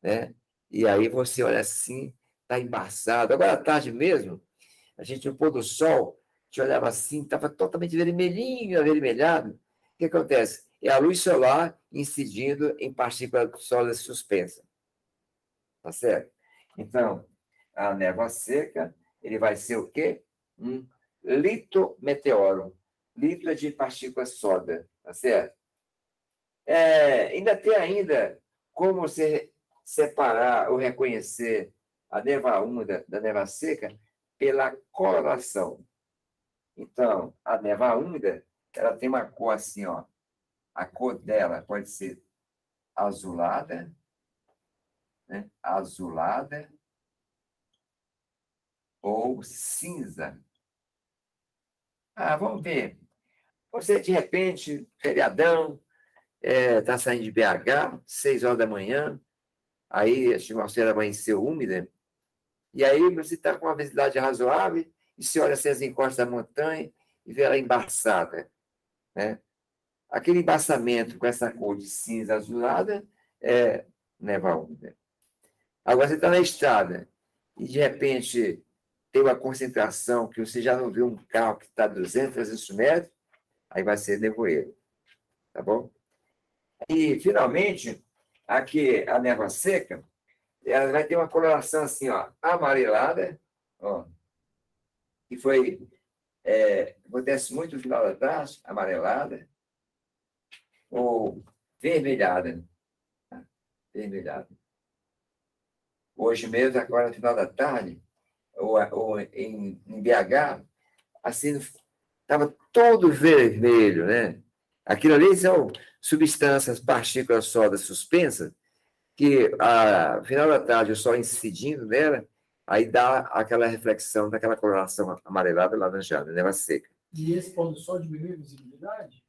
né? E aí você olha assim, está embaçado. Agora, à tarde mesmo, a gente, no pôr do sol, te olhava assim, estava totalmente vermelhinho, avermelhado. O que acontece? É a luz solar incidindo em partículas sólidas suspensas. Tá certo? Então, a névoa seca, ele vai ser o quê? Um litometeoro. Lito é de partículas sólidas, tá certo? Ainda tem como você separar ou reconhecer a névoa úmida da névoa seca pela coloração. Então, a névoa úmida, ela tem uma cor assim, ó. A cor dela pode ser azulada, né? Azulada ou cinza. Vamos ver. Você, de repente, feriadão, está saindo de BH, 6 horas da manhã, aí a atmosfera amanheceu úmida, e aí você está com uma visibilidade razoável, e você olha assim as encostas da montanha e vê ela embaçada, né? Aquele embaçamento com essa cor de cinza azulada é névoa úmida. Agora você está na estrada e, de repente, tem uma concentração que você já não viu um carro que está a 200, 300 metros, aí vai ser nevoeiro, tá bom? E, finalmente, aqui a névoa seca, ela vai ter uma coloração assim, ó, amarelada, ó, que acontece muito no final da tarde, amarelada, ou vermelhada, tá? Vermelhada. Hoje mesmo, agora no final da tarde, ou em BH, assim, estava todo vermelho, né? Aquilo ali são substâncias, partículas sólidas suspensas, que, no final da tarde, o sol incidindo nela, aí dá aquela reflexão daquela coloração amarelada e laranjada, névoa seca. E esse pôr do sol diminui a visibilidade?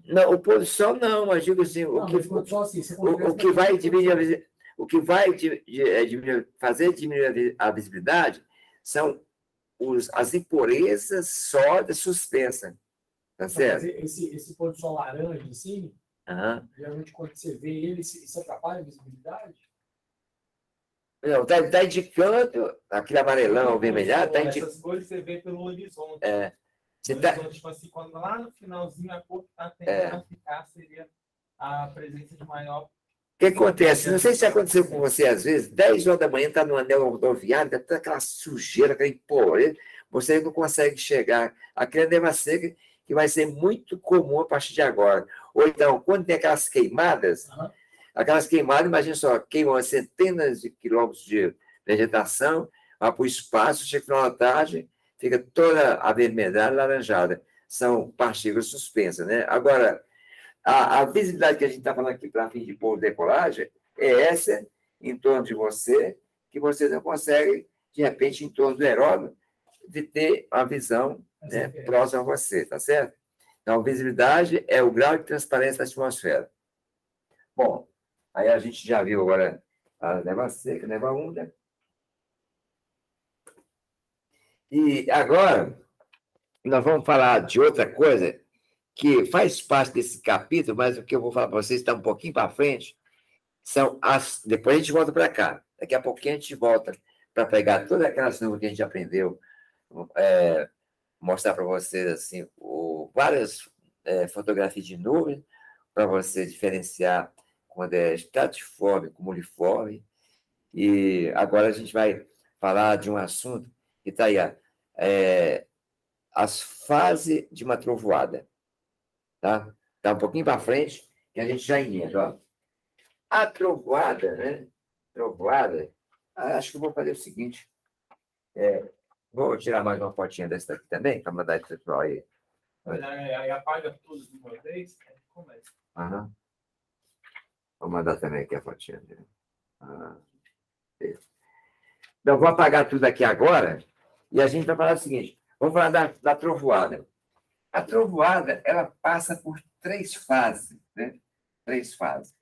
Não, o pôr do sol não, mas digo assim, Não, mas pôr do sol, assim, o que vai diminuir o que vai fazer diminuir a visibilidade são as impurezas sólidas suspensas, tá certo? Esse pôr do sol laranja, assim, geralmente quando você vê ele, isso atrapalha a visibilidade? Não, está indicando aquele amarelão, vermelhado, está indicando. Essas cores você vê pelo horizonte. Você horizonte, tipo assim, quando lá no finalzinho a cor que está tendendo a ficar seria a presença de maior. O que acontece? Não sei se aconteceu com você, às vezes, 10 horas da manhã, está no anel rodoviário, está aquela sujeira, aquela impureza, você não consegue chegar. Aquela névoa seca que vai ser muito comum a partir de agora. Ou então, quando tem aquelas queimadas, imagina só, queimam centenas de quilômetros de vegetação, vai para o espaço, chega no final da tarde, fica toda avermelhada, laranjada. São partículas suspensas, né? Agora, a visibilidade que a gente está falando aqui para fim de pouso e decolagem é essa, em torno de você, que você não consegue, de repente, em torno do aeródromo, de ter uma visão, né, próxima a você, tá certo? Então, visibilidade é o grau de transparência da atmosfera. Bom, aí a gente já viu agora a névoa seca, a névoa úmida. E agora, nós vamos falar de outra coisa que faz parte desse capítulo, mas o que eu vou falar para vocês está um pouquinho para frente, depois a gente volta para cá. Daqui a pouquinho a gente volta para pegar todas aquelas nuvens que a gente aprendeu, mostrar para vocês assim, várias fotografias de nuvens, para você diferenciar quando é estratiforme, cumuliforme. E agora a gente vai falar de um assunto que está aí, as fases de uma trovoada. Tá? Tá um pouquinho para frente, que a gente já emenda. A trovoada, né? Trovoada, acho que eu vou fazer o seguinte. Vou tirar mais uma fotinha dessa aqui também, para mandar esse pessoal aí. Aí apaga tudo de uma vez, começa. Vou mandar também aqui a fotinha. Eu vou apagar tudo aqui agora e a gente vai falar o seguinte. Vamos falar da trovoada. A trovoada, ela passa por 3 fases, né? 3 fases.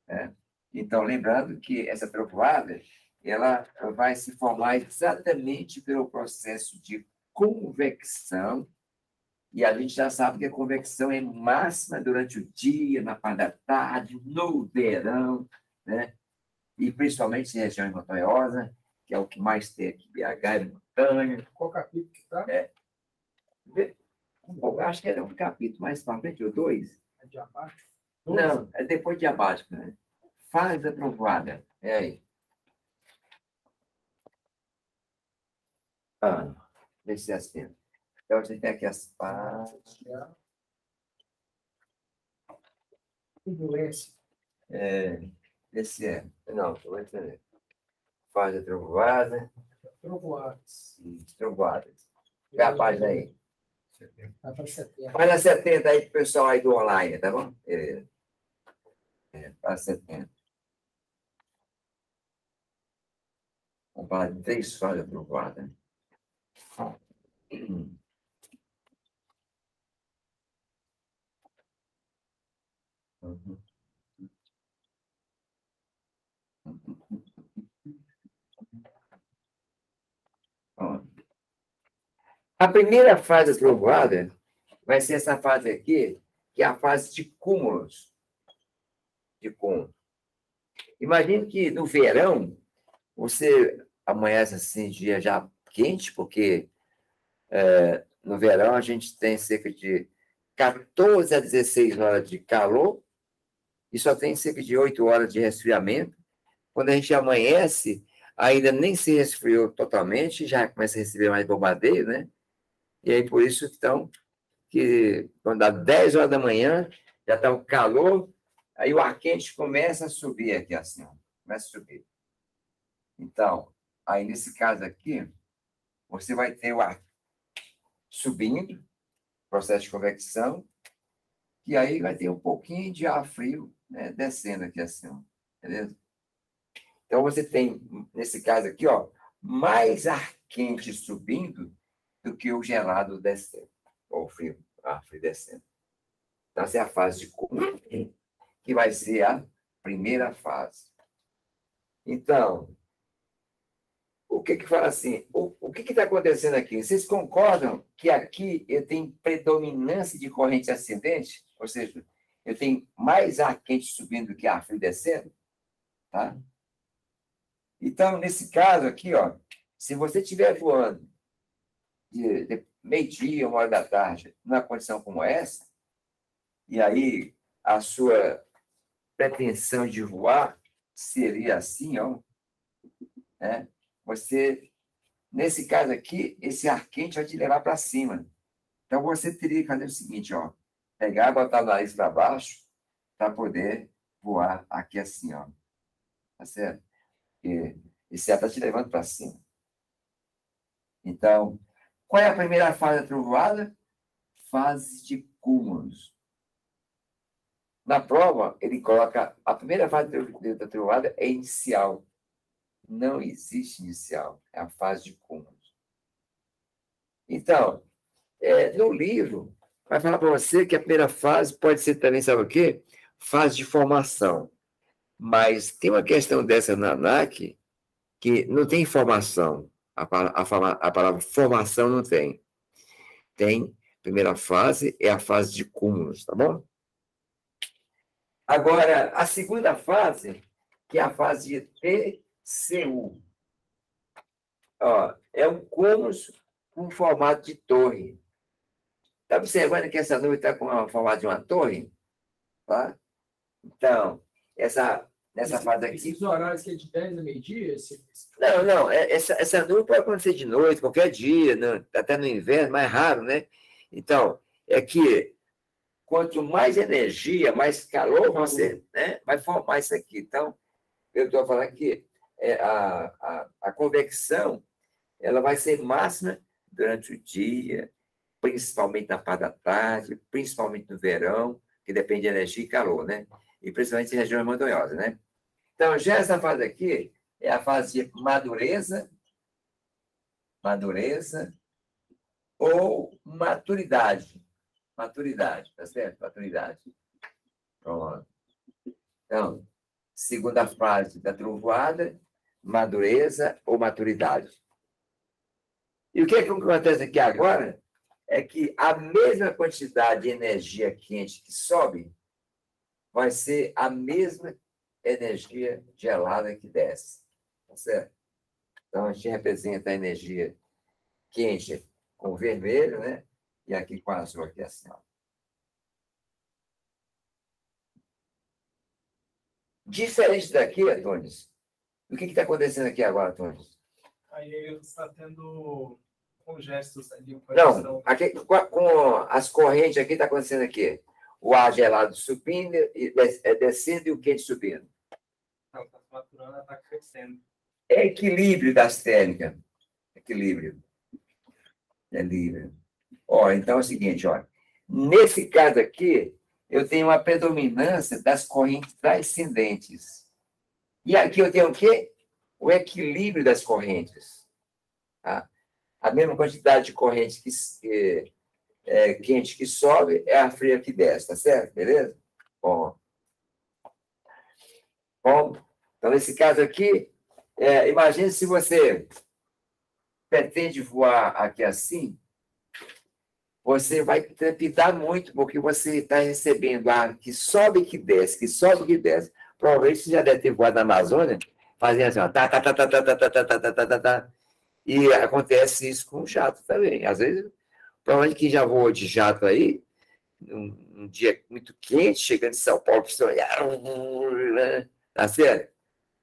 Né? Então, lembrando que essa trovoada, ela vai se formar exatamente pelo processo de convecção, e a gente já sabe que a convecção é máxima durante o dia, na parte da tarde, no verão, né? E principalmente em região montanhosa, que é o que mais tem aqui, BH e montanha. Qual capítulo que está? Eu acho que era um capítulo mais para frente, ou 2. É de abaixo? Não, é depois de abaixo, né? Fase da trovoada. É aí. Deixa eu ver assim. Então, você tem aqui as fases. Turbulência. Esse é. Não, estou entendendo. Fase da trovoada. Trovoadas. Trovoadas. Vê a página aí. Vai para 70. Página 70 aí, pro pessoal aí do online, tá bom? Página 70. Vamos falar de 3 fases da trovoada. A primeira fase da trovoada vai ser essa fase aqui, que é a fase de cúmulos. De cúmulos. Imagine que no verão, você amanhece assim, dia já quente, porque no verão a gente tem cerca de 14 a 16 horas de calor e só tem cerca de 8 horas de resfriamento. Quando a gente amanhece, ainda nem se resfriou totalmente, já começa a receber mais bombardeio, né? E aí, por isso, então, que quando dá 10 horas da manhã, já está o calor, aí o ar quente começa a subir aqui, assim, ó, começa a subir. Então, aí nesse caso aqui, você vai ter o ar subindo, processo de convecção, e aí vai ter um pouquinho de ar frio, né, descendo aqui assim, ó, beleza? Então, você tem, nesse caso aqui, ó, mais ar quente subindo do que o gelado descendo, ou o ar frio descendo. Então, essa é a fase de cúmulo, que vai ser a primeira fase. Então, o que fala assim? O que está acontecendo aqui? Vocês concordam que aqui eu tenho predominância de corrente ascendente? Ou seja, eu tenho mais ar quente subindo do que ar frio descendo? Tá? Então, nesse caso aqui, ó, se você estiver voando de meio-dia, 1 hora da tarde, numa condição como essa, e aí a sua pretensão de voar seria assim, ó, né? Você, nesse caso aqui, esse ar quente vai te levar para cima. Então, você teria que fazer o seguinte, ó, pegar e botar o nariz para baixo para poder voar aqui assim, ó. Tá certo? Porque esse ar está te levando para cima. Então, qual é a primeira fase da trovoada? Fase de cúmulos. Na prova, ele coloca a primeira fase da trovoada é inicial. Não existe inicial, é a fase de cúmulos. Então, no livro, vai falar para você que a primeira fase pode ser também, sabe o quê? Fase de formação. Mas tem uma questão dessa na ANAC que não tem formação. A palavra formação não tem. Tem, primeira fase é a fase de cúmulos, tá bom? Agora, a segunda fase, que é a fase de TCU. Ó, é um cúmulo com formato de torre. Está observando que essa nuvem está com o formato de uma torre? Tá? Então, nessa fase aqui... Esses horários que é de 10 a meio-dia? Não. Essa nuvem pode acontecer de noite, qualquer dia, até no inverno, mais raro, né? Então, é que quanto mais energia, mais calor você, né, vai formar isso aqui. Então, eu estou falando que a convecção ela vai ser máxima durante o dia, principalmente na parte da tarde, principalmente no verão, que depende de energia e calor, né? E principalmente em regiões montanhosas, né? Então, já essa fase aqui é a fase de madureza ou maturidade. Maturidade, tá certo? Maturidade. Pronto. Então, segunda fase da trovoada, madureza ou maturidade. E o que acontece aqui agora é que a mesma quantidade de energia quente que sobe vai ser a mesma energia gelada que desce. Tá certo? Então, a gente representa a energia quente com vermelho, né? E aqui com azul, aqui assim, ó. Diferente daqui, Antônio, o que está acontecendo aqui agora, Antônio? Aí ele está tendo com gestos ali. Não, aqui, com as correntes aqui está acontecendo aqui. O ar gelado subindo, descendo e o quente subindo. Não, está maturando, está crescendo. É equilíbrio das térmicas. Equilíbrio. Ó, então é o seguinte, ó. Nesse caso aqui, eu tenho uma predominância das correntes ascendentes. E aqui eu tenho o quê? O equilíbrio das correntes. Tá? A mesma quantidade de corrente quente que sobe é a fria que desce, tá certo? Beleza? Bom, então nesse caso aqui, imagine se você pretende voar aqui assim, você vai trepidar muito, porque você está recebendo ar que sobe e que desce, que sobe e que desce. Provavelmente você já deve ter voado na Amazônia, fazendo assim, ó, e acontece isso com o jato também. Às vezes, provavelmente quem já voou de jato aí, um dia muito quente, chegando em São Paulo, tá certo?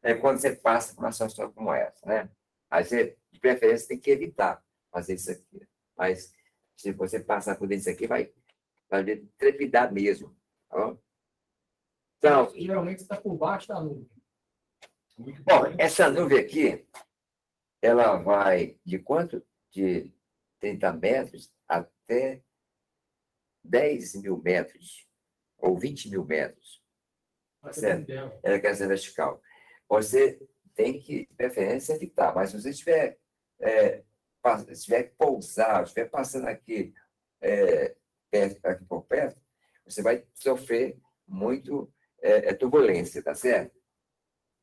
É quando você passa por uma situação como essa, né? Aí você, de preferência, tem que evitar fazer isso aqui. Mas se você passar por dentro disso aqui, vai trepidar mesmo. Tá bom? Então, geralmente está por baixo da nuvem. Bom, essa nuvem aqui, ela vai de quanto? De 30 metros até 10 mil metros, ou 20 mil metros. Certo? Ela quer ser vertical. Você tem que, de preferência, evitar. Mas se você estiver pousado, estiver passando aqui, aqui por perto, você vai sofrer muito turbulência, tá certo?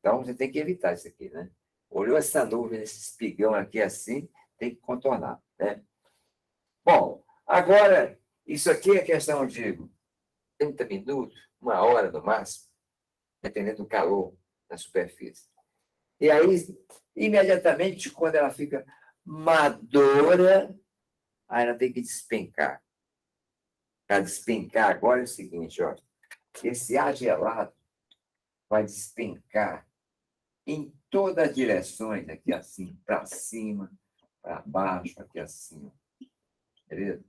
Então, você tem que evitar isso aqui, né? Olhou essa nuvem, esse espigão aqui assim, tem que contornar, né? Bom, agora, isso aqui é questão de 30 minutos, 1 hora no máximo, dependendo do calor da superfície. E aí, imediatamente, quando ela fica madura, aí ela tem que despencar. Para despencar agora é o seguinte, ó, esse ar gelado vai despencar em todas as direções, aqui assim, para cima, para baixo, aqui assim. Beleza?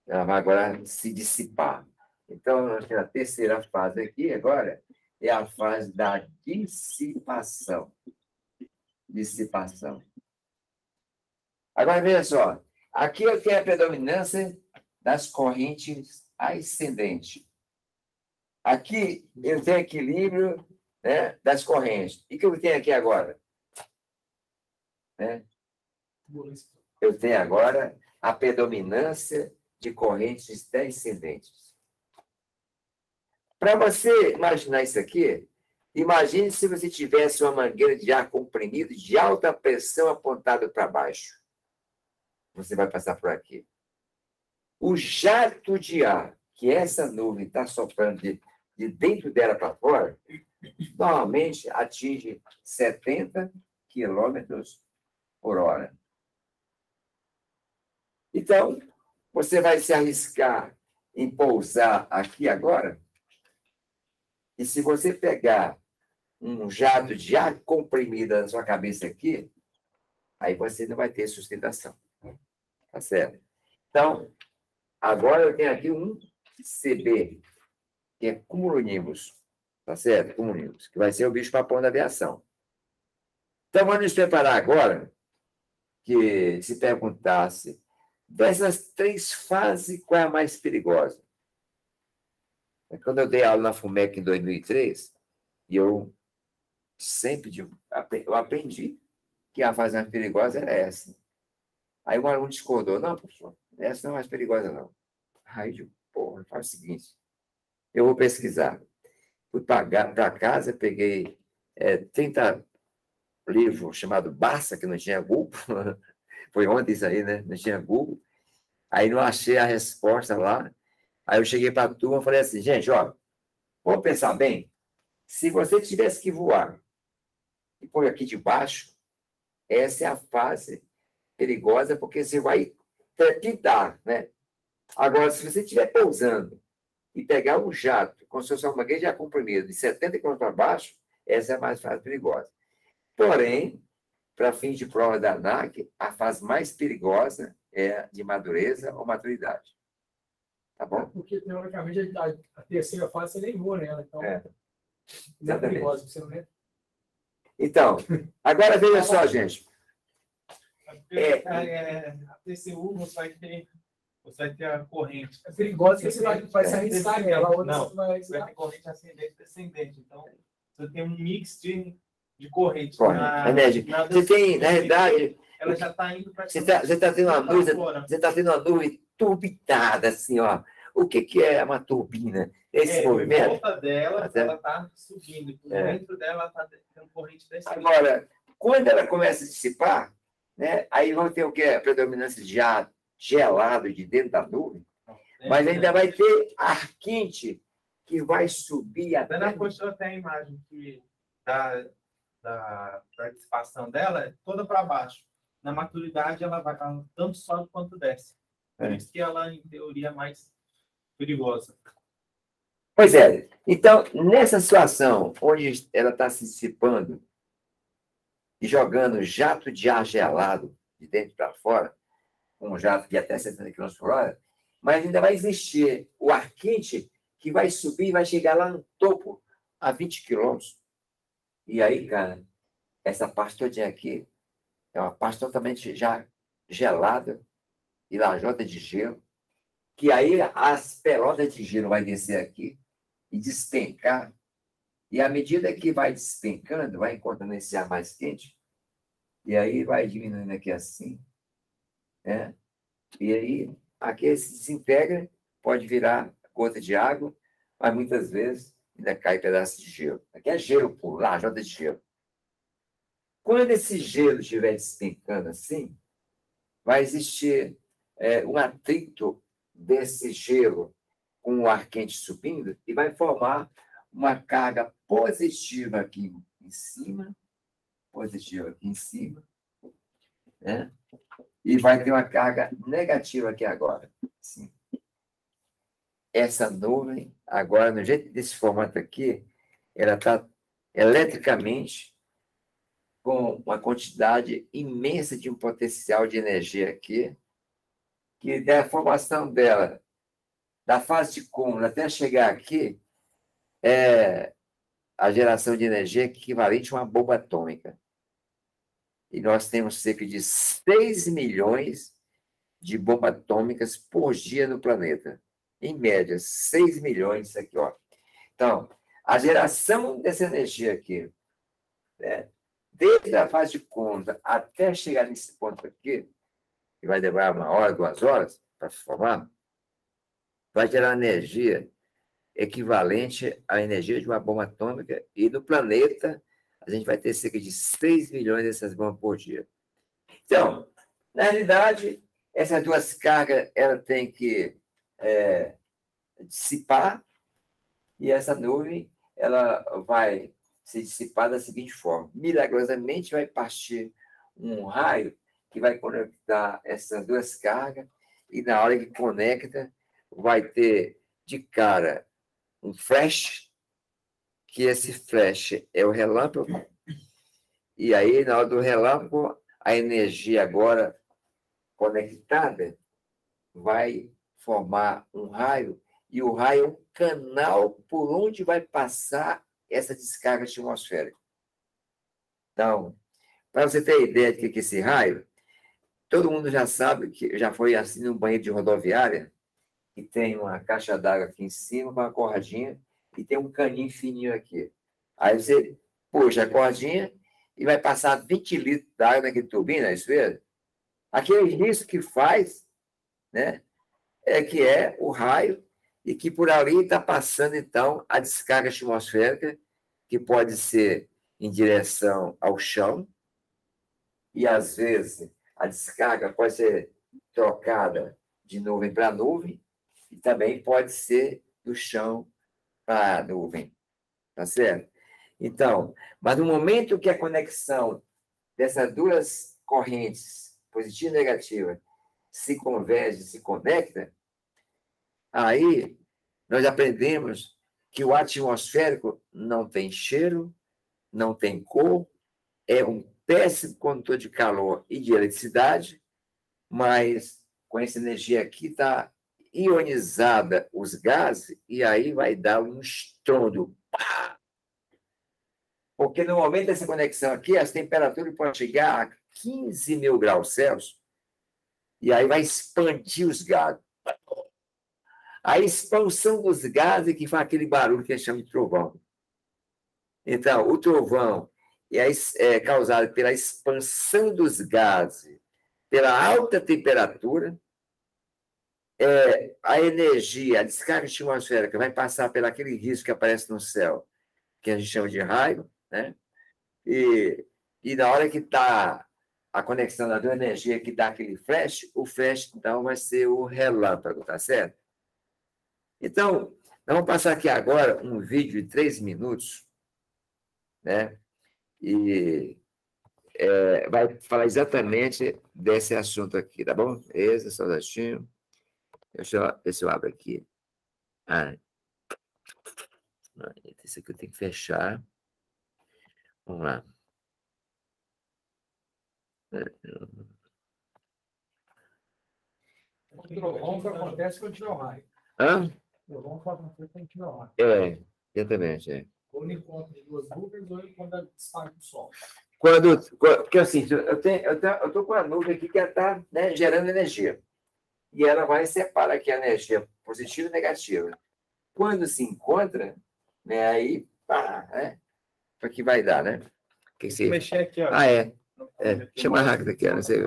Ela vai agora se dissipar. Então, a terceira fase aqui, agora, é a fase da dissipação. Dissipação. Agora, veja só. Aqui eu tenho a predominância das correntes ascendentes. Aqui eu tenho equilíbrio, né, das correntes. E o que eu tenho aqui agora? Né? Eu tenho agora a predominância de correntes descendentes. Para você imaginar isso aqui, imagine se você tivesse uma mangueira de ar comprimido de alta pressão apontada para baixo. Você vai passar por aqui. O jato de ar que essa nuvem está soprando de dentro dela para fora, normalmente atinge 70 quilômetros por hora. Então, você vai se arriscar em pousar aqui agora, e se você pegar um jato de ar comprimido na sua cabeça aqui, aí você não vai ter sustentação. Tá certo? Então, agora eu tenho aqui um CB, que é cumulonimbus. Tá certo? Cumulonimbus, que vai ser o bicho-papão da aviação. Então, vamos nos preparar agora, que se perguntasse, dessas 3 fases, qual é a mais perigosa? Quando eu dei aula na FUMEC em 2003, E eu sempre eu aprendi que a fase mais perigosa era essa. Aí um aluno discordou. Não, professor, essa não é mais perigosa, não. Aí eu digo, porra, faz o seguinte, eu vou pesquisar. Fui para casa, peguei 30 livros chamados Barça, que não tinha Google. Foi ontem isso aí, né? Não tinha Google. Aí não achei a resposta lá. Aí eu cheguei para a turma e falei assim, gente, ó, vamos pensar bem. Se você tivesse que voar e pôr aqui de baixo, essa é a fase perigosa, porque você vai trepidar, né? Agora, se você estiver pousando e pegar um jato com sua mangueira de ar comprimido de 70 km para baixo, essa é a mais fase perigosa. Porém, para fins de prova da ANAC, a fase mais perigosa é a de madureza ou maturidade. Tá bom? Porque, teoricamente, a terceira fase você nem voa nela. Então, não é perigosa para você, não é? Então, agora veja só, gente. A TCU você vai ter a corrente. É perigosa porque você vai se arriscar nela. Não, vai ter corrente ascendente e descendente. Então, você tem um mix de corrente. Você tem, na realidade, ela já está indo para... Você está tendo uma nuvem turbitada, assim, ó. O que é uma turbina? Esse movimento? Em volta dela, ela está subindo. E por dentro dela, ela está tendo corrente descendo. Agora, quando ela começa a dissipar, né, aí vão ter o quê? A predominância de ar gelado de dentro da nuvem, mas ainda vai ter ar quente que vai subir até... Ela mostrou até a imagem da dissipação dela é toda para baixo. Na maturidade, ela vai tanto sobe quanto desce. Por isso que ela, em teoria, é mais perigosa. Pois é. Então, nessa situação, onde ela está se dissipando e jogando jato de ar gelado de dentro para fora, com um jato de até 70 km por hora, mas ainda vai existir o ar quente que vai subir e vai chegar lá no topo, a 20 km. E aí, cara, essa parte todinha aqui é uma parte totalmente já gelada e lajota de gelo, que aí as pelotas de gelo vai descer aqui e despencar. E à medida que vai despencando, vai encontrando esse ar mais quente, e aí vai diminuindo aqui assim, né? E aí, aqui se desintegra, pode virar gota de água, mas muitas vezes ainda cai pedaço de gelo. Aqui é gelo puro, lajota de gelo. Quando esse gelo estiver despencando assim, vai existir um atrito desse gelo com o ar quente subindo e vai formar uma carga positiva aqui em cima, né? E vai ter uma carga negativa aqui agora. Sim. Essa nuvem, agora, no jeito desse formato aqui, ela está eletricamente com uma quantidade imensa de um potencial de energia aqui, que da formação dela, da fase de cúmulo até chegar aqui, é a geração de energia equivalente a uma bomba atômica. E nós temos cerca de 6 milhões de bombas atômicas por dia no planeta. Em média, 6 milhões isso aqui, ó. Então, a geração dessa energia aqui, né, desde a fase de conta até chegar nesse ponto aqui, que vai levar 1 hora, 2 horas para se formar, vai gerar energia equivalente à energia de uma bomba atômica, e no planeta a gente vai ter cerca de 6 milhões dessas bombas por dia. Então, na realidade, essas duas cargas ela tem que dissipar, e essa nuvem ela vai se dissipar da seguinte forma: milagrosamente vai partir um raio que vai conectar essas duas cargas, e na hora que conecta, vai ter de cara um flash, que esse flash é o relâmpago, e aí, na hora do relâmpago, a energia agora conectada vai formar um raio, e o raio é um canal por onde vai passar essa descarga atmosférica. Então, para você ter ideia de que é esse raio, todo mundo já sabe, que já foi assim no banheiro de rodoviária, que tem uma caixa d'água aqui em cima, uma cordinha, e tem um caninho fininho aqui. Aí você puxa a cordinha e vai passar 20 litros d'água naquele turbina, é isso mesmo? Aquele risco que faz, né, é o raio e que por ali está passando, então, a descarga atmosférica, que pode ser em direção ao chão, e, às vezes, a descarga pode ser trocada de nuvem para nuvem, e também pode ser do chão para a nuvem, tá certo? Então, mas no momento que a conexão dessas duas correntes, positiva e negativa, se converge, se conecta, aí nós aprendemos que o atmosférico não tem cheiro, não tem cor, é um péssimo condutor de calor e de eletricidade, mas com essa energia aqui está ionizada os gases e aí vai dar um estrondo. Pá! Porque no momento dessa conexão aqui, as temperaturas podem chegar a 15 mil graus Celsius e aí vai expandir os gases. A expansão dos gases que faz aquele barulho que a gente chama de trovão. Então, o trovão é causado pela expansão dos gases, pela alta temperatura, a energia, a descarga atmosférica vai passar pelo aquele risco que aparece no céu, que a gente chama de raio, né? E na hora que está a conexão da energia que dá aquele flash, o flash, então, vai ser o relâmpago, tá certo? Então, nós vamos passar aqui agora um vídeo de 3 minutos, né? E vai falar exatamente desse assunto aqui, tá bom? Esse, soldadinho. Deixa eu ver se eu abro aqui. Esse aqui eu tenho que fechar. Vamos lá. O trovão que acontece quando tiver o raio. Hã? O trovão que acontece quando tiver o raio. Exatamente. Ou ele encontra de duas nuvens, ou ele quando dispara do sol. Porque assim, eu estou com a nuvem aqui que está, né, gerando energia. E ela vai separar aqui a energia positiva e negativa. Quando se encontra, né, aí, pá, né? O que vai dar, né? Que você... Mexer aqui, ó. Chama rápido aqui, não sei.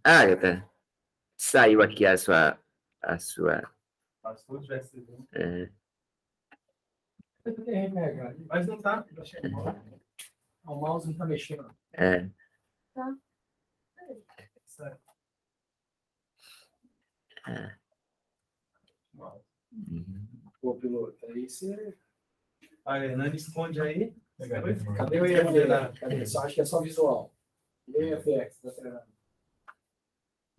Agatha, saiu aqui a sua. Mas não tá. O mouse não está mexendo. Tá. Pô, piloto, aí você... A Hernani esconde aí. Cadê o IFX? Cadê? Só acho que é só visual. E o IFX? Tá treinando.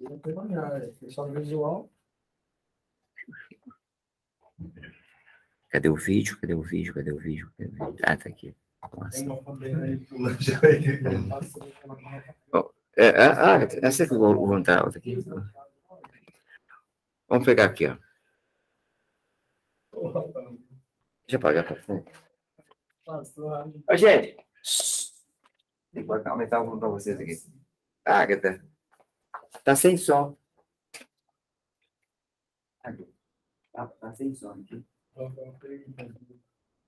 Não tem mais nada, é só visual. Cadê o vídeo? Ah, tá aqui. Tem uma foto da Hernani pulando. Essa que eu vou montar outra aqui. Vamos pegar aqui, ó. Deixa eu apagar para frente. Ô, gente, depois aumentar o volume para vocês aqui. Agatha, tá sem som. Tá sem som aqui.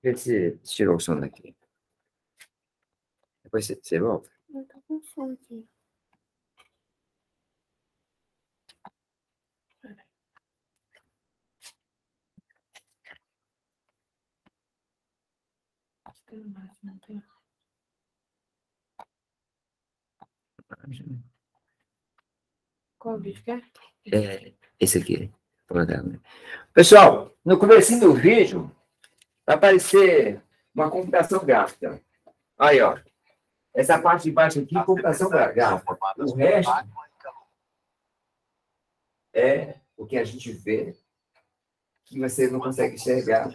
Vê se tirou o som daqui. Depois você volta. Não tá com som aqui. Qual bicho que é? Esse aqui. Pessoal, no comecinho do vídeo vai aparecer uma computação gráfica. Aí, ó. Essa parte de baixo aqui, computação gráfica. O resto é o que a gente vê que você não consegue enxergar.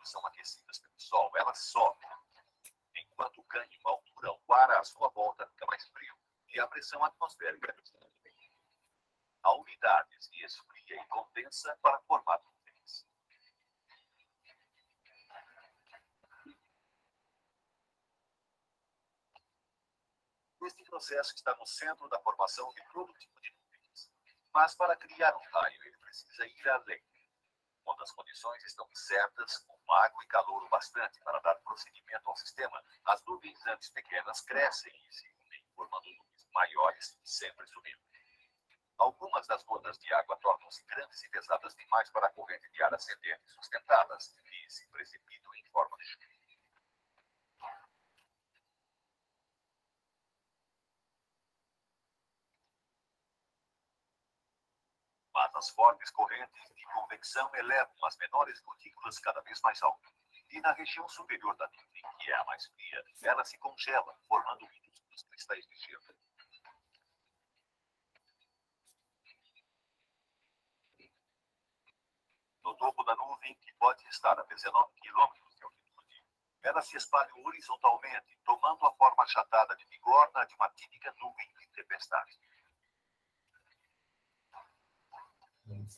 São aquecidas pelo sol, elas sobem. Enquanto ganha uma altura, o ar à sua volta fica mais frio e a pressão atmosférica a umidade se esfria e condensa para formar nuvens. Este processo está no centro da formação de todo tipo de nuvens. Mas para criar um raio, ele precisa ir além. quando as condições estão certas, com água e calor o bastante para dar prosseguimento ao sistema, as nuvens antes pequenas crescem e se unem, formando nuvens maiores e sempre subindo. Algumas das gotas de água tornam-se grandes e pesadas demais para a corrente de ar ascendente sustentá-las e se precipitam em forma de chuva. Mas as fortes correntes de convecção elevam as menores gotículas cada vez mais alto. E na região superior da nuvem, que é a mais fria, ela se congela, formando minúsculos cristais de gelo. No topo da nuvem, que pode estar a 19 quilômetros de altitude, ela se espalha horizontalmente, tomando a forma achatada de bigorna de uma típica nuvem de tempestade. Vamos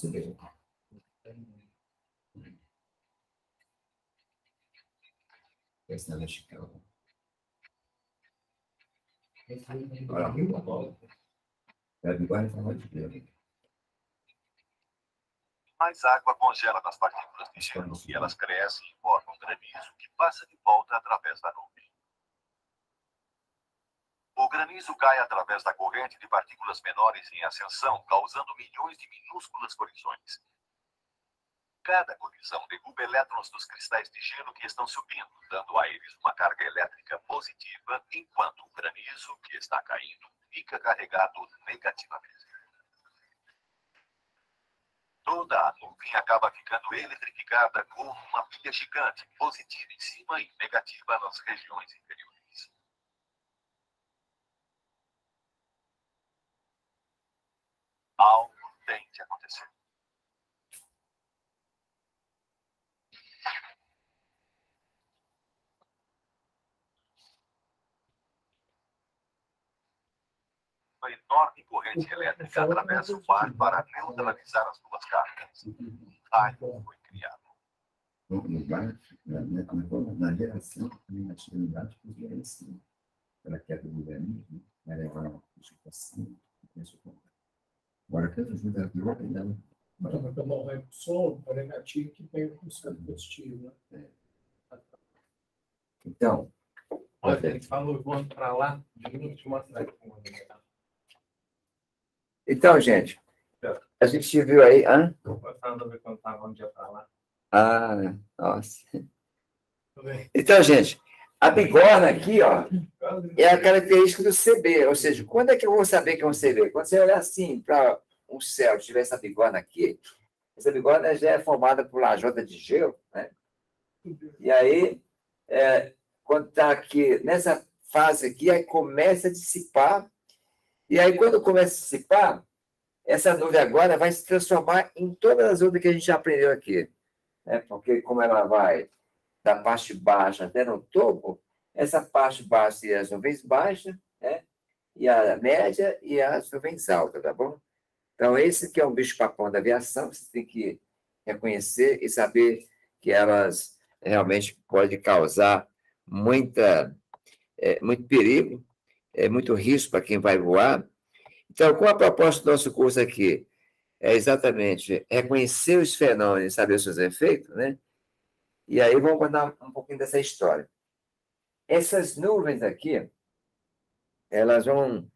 ver. Esse não é Chicago. Olha aqui, uma bola. É bigorna em forma de gelo. Mais água congela nas partículas de gelo e elas crescem e formam granizo que passa de volta através da nuvem. O granizo cai através da corrente de partículas menores em ascensão, causando milhões de minúsculas colisões. Cada colisão derruba elétrons dos cristais de gelo que estão subindo, dando a eles uma carga elétrica positiva, enquanto o granizo, que está caindo, fica carregado negativamente. Toda a nuvem acaba ficando eletrificada com uma pilha gigante, positiva em cima e negativa nas regiões inferiores. Algo tem que acontecer. Uma enorme corrente elétrica atravessa o mar para neutralizar as duas cargas. Raio foi criado. Na geração, também na atividade, porque é assim. Pela queda do granizo, vai levar uma precipitação. Agora, que ajuda a pior, não. Mas vai tomar um raio som, é negativo, que pega com o positivo, né? Então, Olha, ele falou, vamos para lá, de mostrar aqui como é. então, gente, a gente viu aí. Hã? Mostrando ver quando estava um dia para lá. Ah, nossa. Então, gente, a bigorna aqui, ó, é a característica do CB, ou seja, quando é que eu vou saber que é um CB? Quando você olhar assim para um céu, tiver essa bigorna aqui, essa bigorna já é formada por lajota de gelo, né? E aí, quando está aqui, nessa fase aqui, aí começa a dissipar, e aí quando começa a dissipar, essa nuvem agora vai se transformar em todas as outras que a gente já aprendeu aqui, né? Porque como ela vai da parte baixa até no topo, essa parte baixa seria as nuvens baixas, né? E a média e as nuvens altas, tá bom? Então, esse que é um bicho-papão da aviação, você tem que reconhecer e saber que elas realmente podem causar muito perigo, muito risco para quem vai voar. Então, qual a proposta do nosso curso aqui? É exatamente reconhecer os fenômenos e saber os seus efeitos, né? E aí vamos contar um pouquinho dessa história. Essas nuvens aqui, elas vão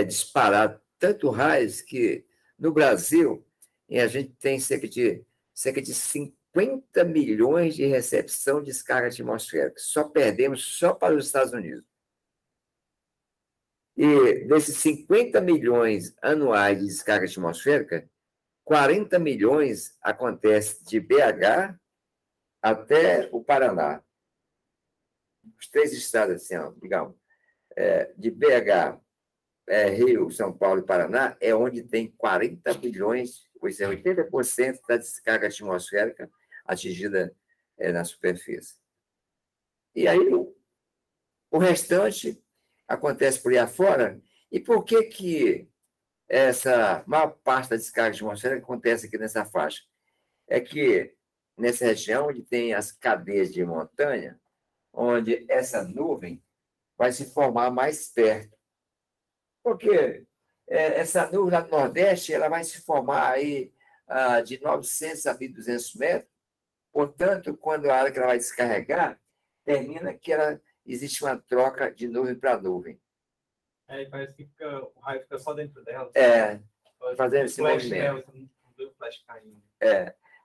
disparar tanto raios que, no Brasil, a gente tem cerca de 50 milhões de recepção de descarga atmosférica. Só perdemos só para os Estados Unidos. E desses 50 milhões anuais de descarga atmosférica, 40 milhões acontece de BH até o Paraná. Os 3 estados, assim, ó, digamos, de BH, Rio, São Paulo e Paraná, é onde tem 40 bilhões, ou seja, 80% da descarga atmosférica atingida na superfície. E aí, o restante acontece por aí afora. E por que essa maior parte da descarga atmosférica acontece aqui nessa faixa? É que nessa região onde tem as cadeias de montanha, onde essa nuvem vai se formar mais perto. Porque essa nuvem lá do Nordeste, ela vai se formar aí de 900 a 1.200 metros. Portanto, quando a hora que ela vai descarregar, termina que existe uma troca de nuvem para nuvem. E parece que o raio fica só dentro dela. Fazendo esse flash movimento. dela, não vê o flash caindo.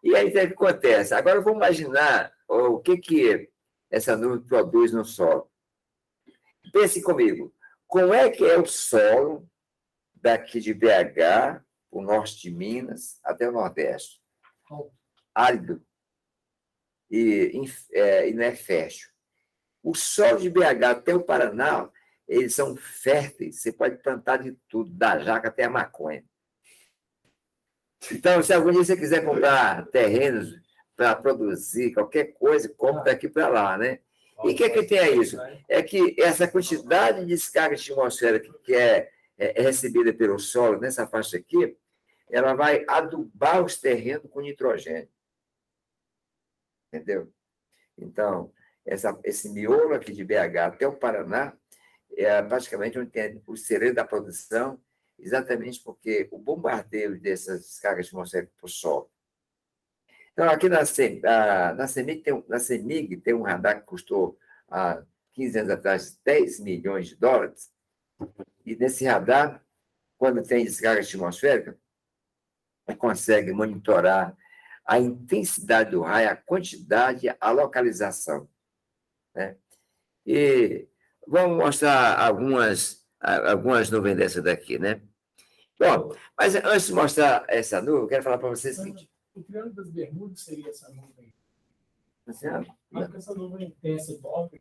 E aí, o que acontece? Agora, vamos imaginar o que essa nuvem produz no solo. Pense comigo, como é que é o solo daqui de BH, o norte de Minas, até o Nordeste? Árido. E não é fértil. O solo de BH até o Paraná, eles são férteis. Você pode plantar de tudo, da jaca até a maconha. Então, se algum dia você quiser comprar terrenos para produzir qualquer coisa, compra daqui para lá, né? E o que tem a isso? É que essa quantidade de descarga atmosférica que é recebida pelo solo nessa faixa aqui, ela vai adubar os terrenos com nitrogênio. Entendeu? Então, esse miolo aqui de BH até o Paraná é praticamente onde tem o segredo da produção, exatamente porque o bombardeio dessas descargas atmosféricas para o solo. Então, aqui na CEMIG tem um radar que custou, há 15 anos atrás, 10 milhões de dólares. E nesse radar, quando tem descarga atmosférica, consegue monitorar a intensidade do raio, a quantidade, a localização. Né? E vamos mostrar algumas nuvens dessas daqui, né? Bom, mas antes de mostrar essa nuvem, eu quero falar para vocês o seguinte. O Triângulo das Bermudas seria essa nuvem. Não, essa nuvem tem esse toque.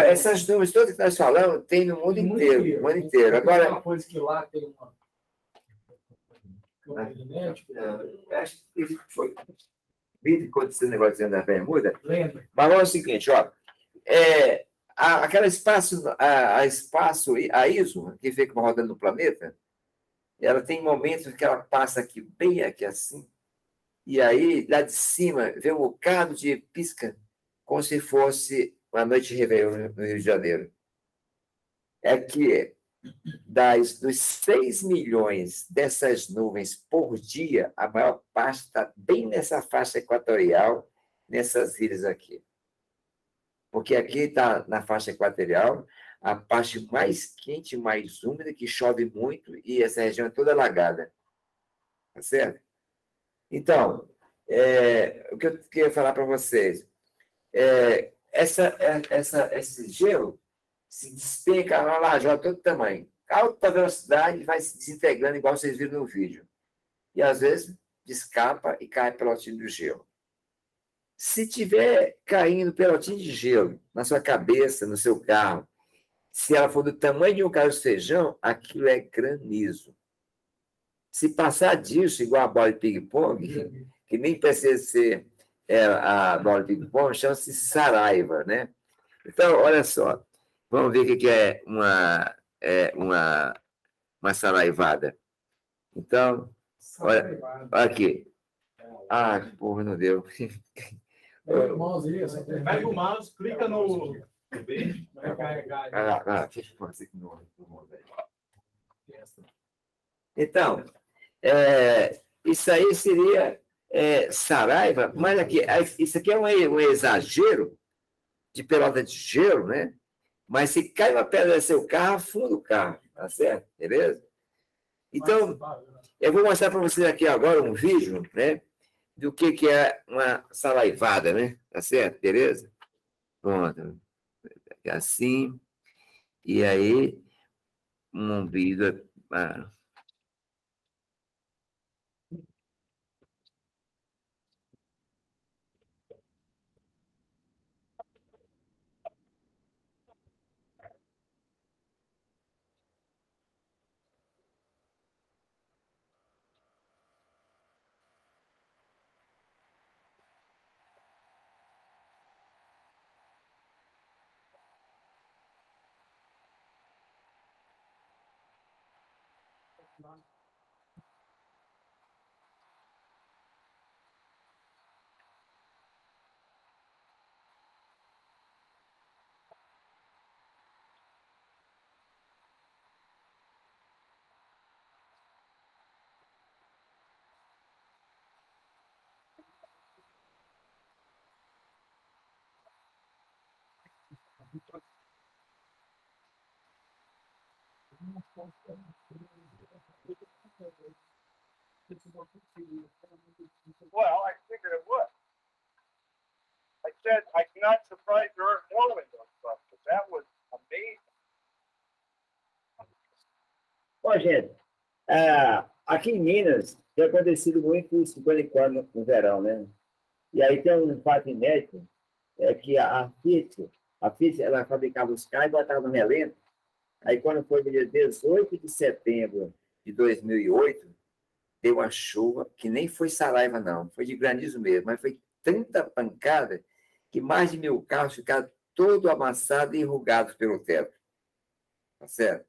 Essas nuvens todas que nós falamos tem no mundo inteiro. No mundo inteiro. Agora, uma coisa que lá tem uma. Acho que foi vídeo quando esse negócio da bermuda. Lembra? Mas é o seguinte, ó. Aquela espaço, a ISO, que fica rodando no planeta, ela tem momentos que ela passa aqui, bem aqui assim, e aí, lá de cima, vem um bocado de pisca, como se fosse uma noite de Réveillon no Rio de Janeiro. É que dos 6 milhões dessas nuvens por dia, a maior parte está bem nessa faixa equatorial, nessas ilhas aqui. Porque aqui está na faixa equatorial a parte mais quente, mais úmida, que chove muito, e essa região é toda alagada. Tá certo? Então, o que eu queria falar para vocês, esse gelo se despenca na lajota de todo tamanho. Alta velocidade vai se desintegrando, igual vocês viram no vídeo. E, às vezes, escapa e cai pelotinho do gelo. Se tiver caindo pelotinho de gelo na sua cabeça, no seu carro, se ela for do tamanho de um caroço de feijão, aquilo é granizo. Se passar disso, igual a bola de ping-pong, que nem precisa ser a bola de ping-pong, chama-se saraiva, né? Então, olha só, vamos ver o que é uma saraivada. Então, olha aqui. Ah, que porra, não deu. Pega o mouse aí, Pega o mouse, clica no B, vai carregar. Deixa eu fazer aqui no mouse. Então, isso aí seria saraiva, mas aqui, isso aqui é um exagero de pelota de gelo, né? Mas se cai uma pedra no seu carro, afunda o carro, tá certo? Beleza? Então, eu vou mostrar para vocês aqui agora um vídeo, né? Do que é uma saraivada, né? Tá certo? Beleza? Pronto. Assim. E aí, um vídeo. Well, I figured it would. I said, I'm not surprised there aren't more windows, but that was amazing. Bom, gente, aqui em Minas tem acontecido muito o 54 no verão, né? E aí tem um fato inédito, é que a Fiat, ela fabricava os carros e botava no relento. Aí, quando foi no dia 18 de setembro de 2008, deu uma chuva que nem foi saraiva, não. Foi de granizo mesmo, mas foi tanta pancada que mais de 1.000 carros ficaram todos amassados e enrugados pelo teto. Tá certo?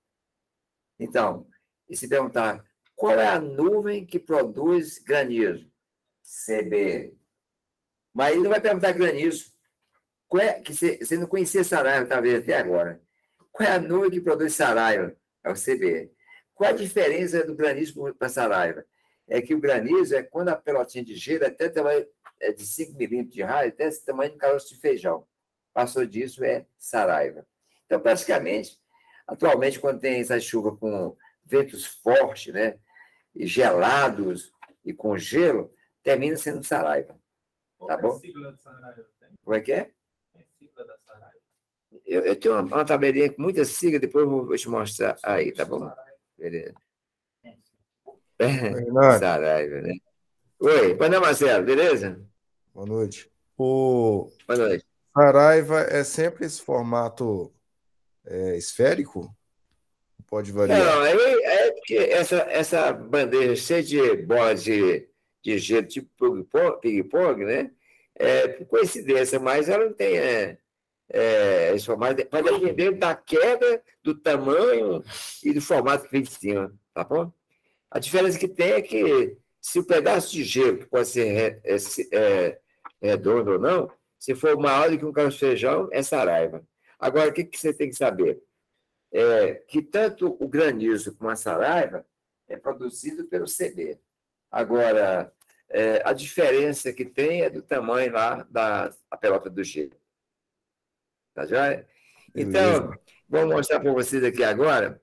Então, e se perguntar, qual é a nuvem que produz granizo? CB. Mas ele não vai perguntar granizo. Qual é, que você não conhecia saraiva, talvez, até agora. Qual é a nuvem que produz saraiva? É o CB. Qual a diferença do granizo para saraiva? É que o granizo é quando a pelotinha de gelo até tamanho de 5 milímetros de raio, até esse tamanho de caroço de feijão. Passou disso, é saraiva. Então, praticamente, atualmente, quando tem essa chuva com ventos fortes, né, e gelados e com gelo, termina sendo saraiva. Tá bom? Qual é a sigla da Saraiva? Como é que é? A sigla da Saraiva. Eu tenho uma tabelinha com muita sigla, depois eu vou te mostrar aí, tá bom? Beleza. Saraiva, né? Oi, boa noite, Marcelo, beleza? Boa noite. O Boa noite. Saraiva é sempre esse formato esférico? Pode variar? Não, é porque essa bandeja cheia de bolas de gelo, tipo ping-pong, né? É por coincidência, mas ela não tem esse formato. Pode depender da queda, do tamanho e do formato que vem de cima, tá bom? A diferença que tem é que se o pedaço de gelo, que pode ser redondo ou não, se for maior do que um caroço de feijão, é saraiva. Agora, o que você tem que saber? Que tanto o granizo como a saraiva é produzido pelo CB. Agora, a diferença que tem é do tamanho lá da pelota do gelo. Tá joia? Então, vou mostrar para vocês aqui agora.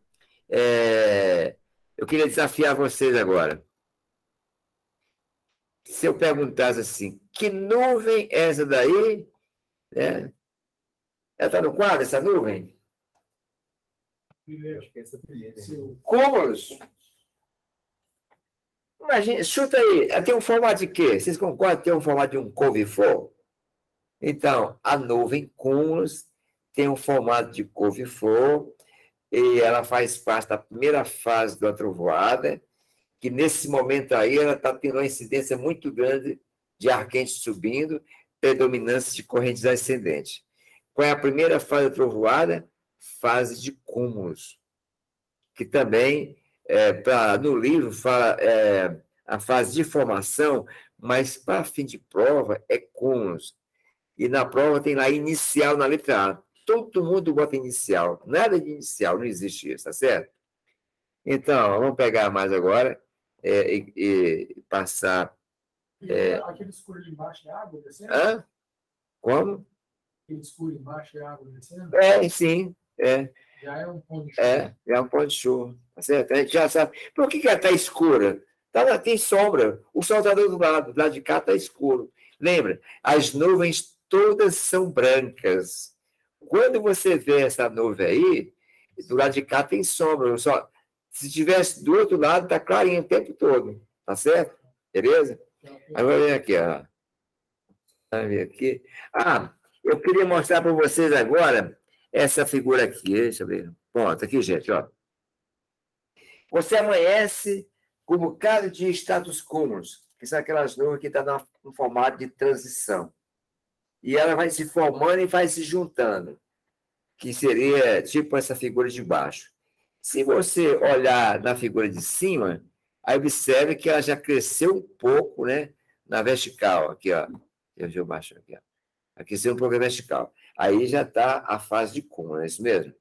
Eu queria desafiar vocês agora. Se eu perguntasse assim, que nuvem é essa daí? Ela está no quadro, essa nuvem? Primeiro, acho que essa é a primeira. Cúmulos. Imagina, chuta aí, tem um formato de quê? Vocês concordam que tem um formato de um couve-flor? Então, a nuvem cúmulos tem um formato de couve-flor e ela faz parte da primeira fase da trovoada, que nesse momento aí ela está tendo uma incidência muito grande de ar quente subindo, predominância de correntes ascendentes. Qual é a primeira fase da trovoada? Fase de cúmulos, que também, no livro, fala a fase de formação, mas para fim de prova é cúmulos. E na prova tem lá inicial na letra A. Todo mundo bota inicial. Nada de inicial, não existe isso, tá certo? Então, vamos pegar mais agora e passar... Aquele escuro de embaixo é água descendo? Hã? Como? Aquele escuro embaixo é água descendo? Sim. Já é um ponto de chuva. Já é um ponto de chuva. Tá certo? A gente já sabe. Por que ela está escura? Tem sombra. O sol está do outro lado. Do lado de cá está escuro. Lembra? As nuvens todas são brancas. Quando você vê essa nuvem aí, do lado de cá tem sombra. Se tivesse do outro lado, está clarinho o tempo todo. Tá certo? Beleza? Agora vem aqui, ó. Vai ver aqui. Eu queria mostrar para vocês agora essa figura aqui. Deixa eu ver. Pronto, aqui, gente, ó. Você amanhece com um bocado de status cúmulos, que são aquelas nuvens que estão no formato de transição. E ela vai se formando e vai se juntando, que seria tipo essa figura de baixo. Se você olhar na figura de cima, aí observe que ela já cresceu um pouco, né, na vertical. Aqui, ó. Eu baixo aqui, ó. Aqueceu um pouco a vertical. Aí já está a fase de cúmulo, é isso mesmo?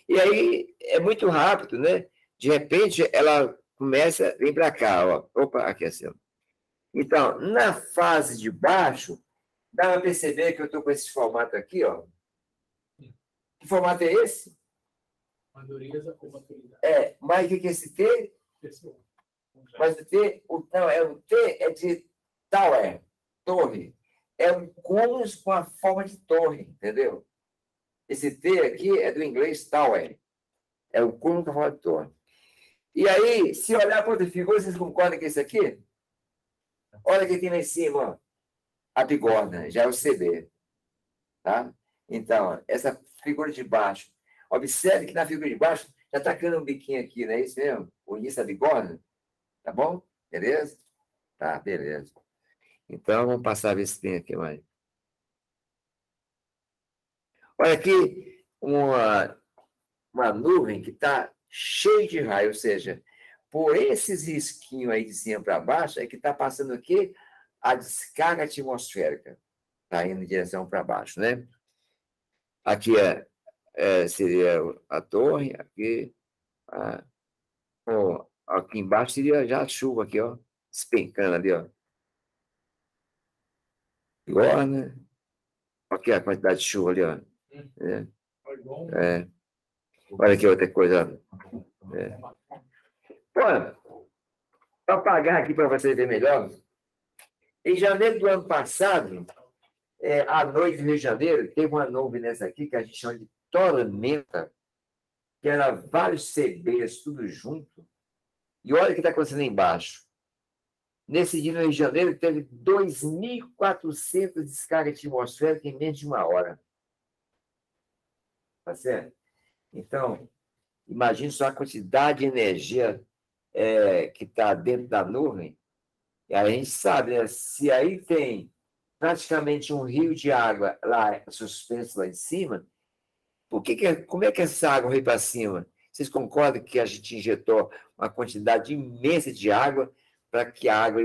E aí é muito rápido, né? De repente, ela começa a vir para cá, ó. Opa, aqueceu. Então, na fase de baixo, dá para perceber que eu estou com esse formato aqui, ó. Que formato é esse? Madureza ou maturidade. Mas o que é esse T? Pessoa. Mas o T, o T é de tower, torre. É um cúmulo com a forma de torre, entendeu? Esse T aqui é do inglês tower. É o cúmulo com a forma de torre. E aí, se olhar para outra figura, vocês concordam com isso aqui? Olha que tem lá em cima, ó. A bigorna, já é o CB. Tá? Então, essa figura de baixo. Observe que na figura de baixo já está criando um biquinho aqui, não é isso mesmo? O início da bigorna. Tá bom? Beleza? Tá, beleza. Então, vamos passar a ver se tem aqui mais. Olha aqui uma nuvem que está cheia de raio, ou seja, por esses risquinhos aí de cima para baixo, é que está passando aqui a descarga atmosférica. Está indo em direção para baixo, né? Aqui seria a torre, aqui. Aqui embaixo seria já a chuva, aqui, ó. Despencando ali, ó. Agora, né? Aqui a quantidade de chuva ali, ó. Olha aqui outra coisa. Para apagar aqui para você ver melhor, em janeiro do ano passado, à noite do Rio de Janeiro, teve uma nuvem nessa aqui que a gente chama de tormenta, que era vários CBs, tudo junto. E olha o que está acontecendo aí embaixo. Nesse dia no Rio de Janeiro, teve 2.400 descargas atmosféricas em menos de uma hora. Tá certo? Então, imagine só a quantidade de energia que está dentro da nuvem. E aí a gente sabe, né? Se aí tem praticamente um rio de água lá suspenso lá em cima, como é que essa água veio para cima? Vocês concordam que a gente injetou uma quantidade imensa de água para que a água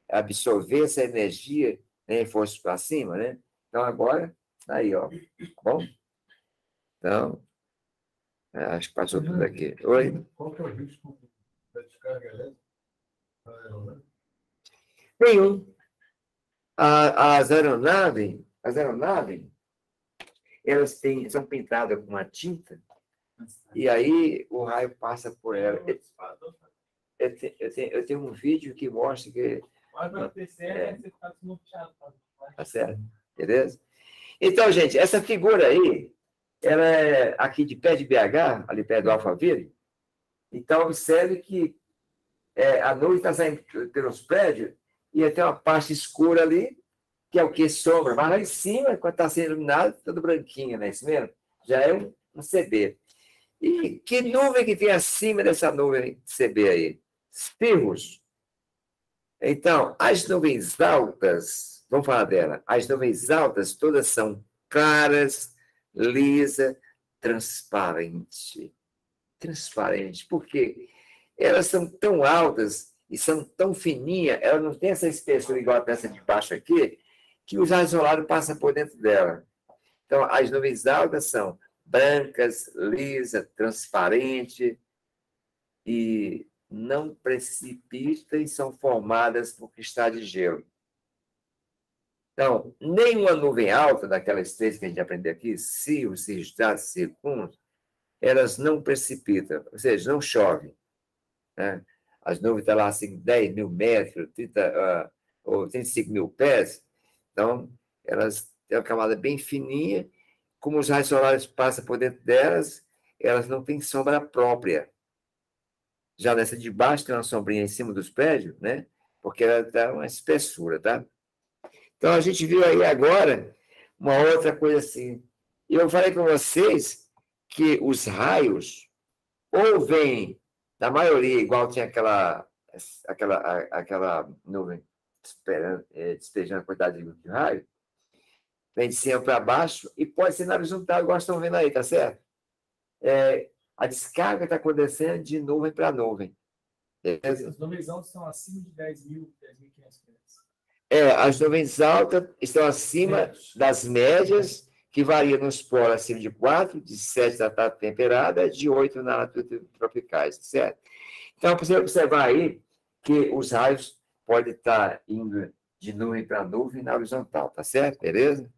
absorvesse a energia, né, e fosse para cima, né? Então, agora, aí, ó. Bom? Então, acho que passou tudo aqui. Oi? Qual que é o risco da descarga elétrica? Nenhum. As aeronaves, elas são pintadas com uma tinta, e aí o raio passa por ela. Eu tenho um vídeo que mostra que... Tá certo, beleza? Então, gente, essa figura aí, ela é aqui de pé de BH, ali perto do Alphaville. Então, observe que a nuvem está saindo pelos prédios e tem uma parte escura ali, que é o que? Sombra. Mas lá em cima, quando está sendo iluminado, tudo branquinho, não é isso mesmo? Já é um CB. E que nuvem que tem acima dessa nuvem de CB aí? Cirrus. Então, as nuvens altas, vamos falar dela, as nuvens altas todas são claras, lisa, transparente. Transparente. Por quê? Elas são tão altas e são tão fininhas, elas não têm essa espessura igual a peça de baixo aqui, que o raio solar passa por dentro dela. Então, as nuvens altas são brancas, lisas, transparentes e não precipitam e são formadas por cristais de gelo. Então, nenhuma nuvem alta, daquelas três que a gente aprendeu aqui, cirros, cirrus, circundos, elas não precipitam, ou seja, não chove. Né? As nuvens estão lá assim, 10 mil metros, 30, ou 35 mil pés, então elas têm uma camada bem fininha, como os raios solares passam por dentro delas, elas não têm sombra própria. Já nessa de baixo tem uma sombrinha em cima dos prédios, né? Porque ela dá uma espessura, tá? Então, a gente viu aí agora uma outra coisa assim. E eu falei para vocês que os raios ou vêm, na maioria, igual tinha aquela nuvem despejando a quantidade de raio, vem de cima para baixo e pode ser na horizontal, igual estão vendo aí, tá certo? A descarga está acontecendo de nuvem para nuvem. As nuvens altas estão acima de 10.000, 10.500 metros. As nuvens altas estão acima das médias, que variam nos polos acima de 4, de 7 na latitude temperada, de 8 na latitude tropicais, certo? Então, você observar aí que os raios podem estar indo de nuvem para nuvem na horizontal, tá certo? Beleza?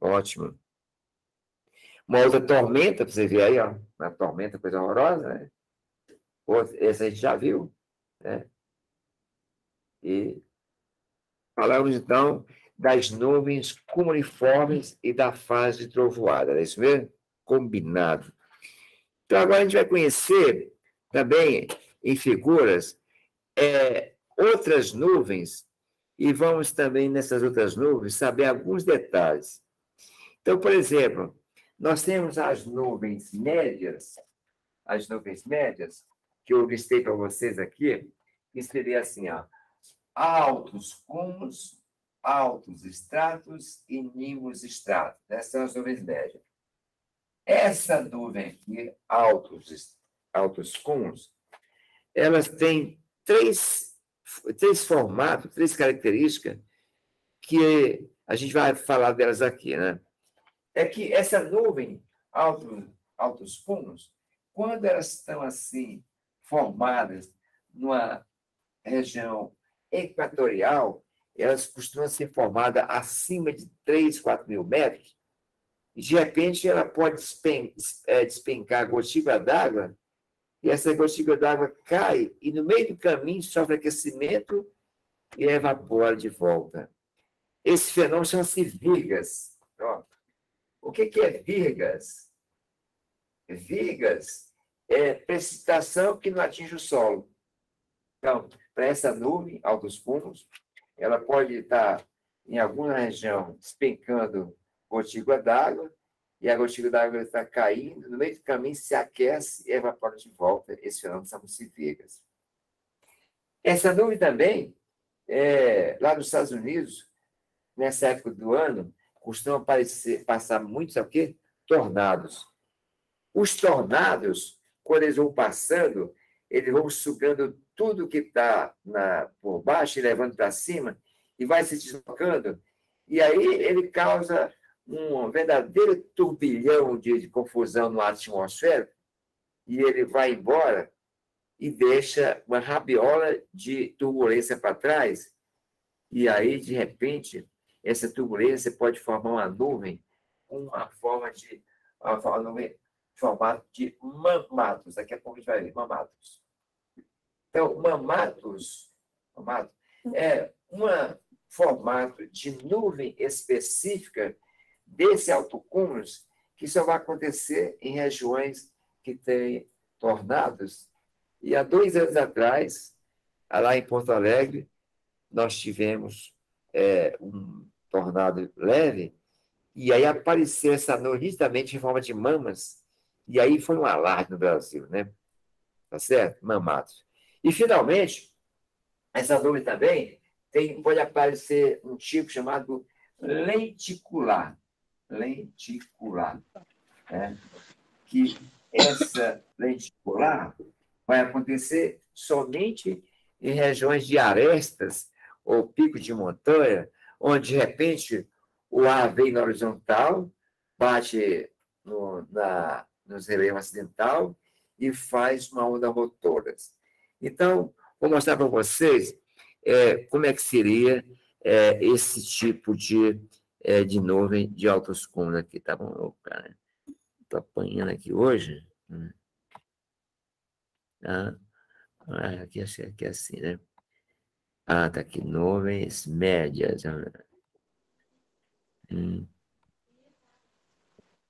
Ótimo. Uma outra tormenta, para você ver aí, ó, uma tormenta, coisa horrorosa, né? Essa a gente já viu, né? E falamos, então, das nuvens cumuliformes e da fase de trovoada, é isso mesmo? Combinado. Então, agora a gente vai conhecer também, em figuras, outras nuvens, e vamos também, nessas outras nuvens, saber alguns detalhes. Então, por exemplo, nós temos as nuvens médias, que eu listei para vocês aqui, que seria assim, ó, altos cúmulos, altos estratos e nimos estratos. Essas são as nuvens médias. Essa nuvem aqui, altos cúmulos, elas têm três formatos, três características que a gente vai falar delas aqui, né? É que essa nuvem, altos cúmulos, quando elas estão assim, formadas numa região equatorial, elas costumam ser formadas acima de 3, 4 mil metros, e de repente ela pode despencar gotícula d'água, e essa gotícula d'água cai, e no meio do caminho sofre aquecimento e evapora de volta. Esse fenômeno chama-se virgas. O que é virgas? Virgas é precipitação que não atinge o solo. Então, para essa nuvem, altos cúmulos, ela pode estar em alguma região despencando gotícula d'água, e a gotícula d'água está caindo, no meio do caminho se aquece e evapora de volta. Esse fenômeno chama-se virgas. Essa nuvem também, lá nos Estados Unidos, nessa época do ano, costumam passar muito, sabe o quê? Tornados. Os tornados, quando eles vão passando, eles vão sugando tudo que está por baixo e levando para cima, e vai se deslocando, e aí ele causa um verdadeiro turbilhão de confusão no ar atmosférico, e ele vai embora e deixa uma rabiola de turbulência para trás, e aí, de repente, essa turbulência pode formar uma nuvem com uma nuvem formato de mamatos. Daqui a pouco a gente vai ver mamatos. Então, mamatos é um formato de nuvem específica desse altocúmulos que só vai acontecer em regiões que têm tornados. E há 2 anos atrás, lá em Porto Alegre, nós tivemos um tornado leve, e aí apareceu essa nuvem nitidamente em forma de mamas, e aí foi um alarde no Brasil, né? Tá certo? Mamatos. E, finalmente, essa nuvem também pode aparecer um tipo chamado lenticular. Lenticular. Né? Que essa lenticular vai acontecer somente em regiões de arestas ou pico de montanha, onde, de repente, o ar vem na horizontal, bate no relevo acidental e faz uma onda rotora. Então, vou mostrar para vocês como é que seria esse tipo de nuvem de altos cúmulos aqui, tá bom? Estou apanhando aqui hoje. Aqui é assim, né? Tá aqui, nuvens médias.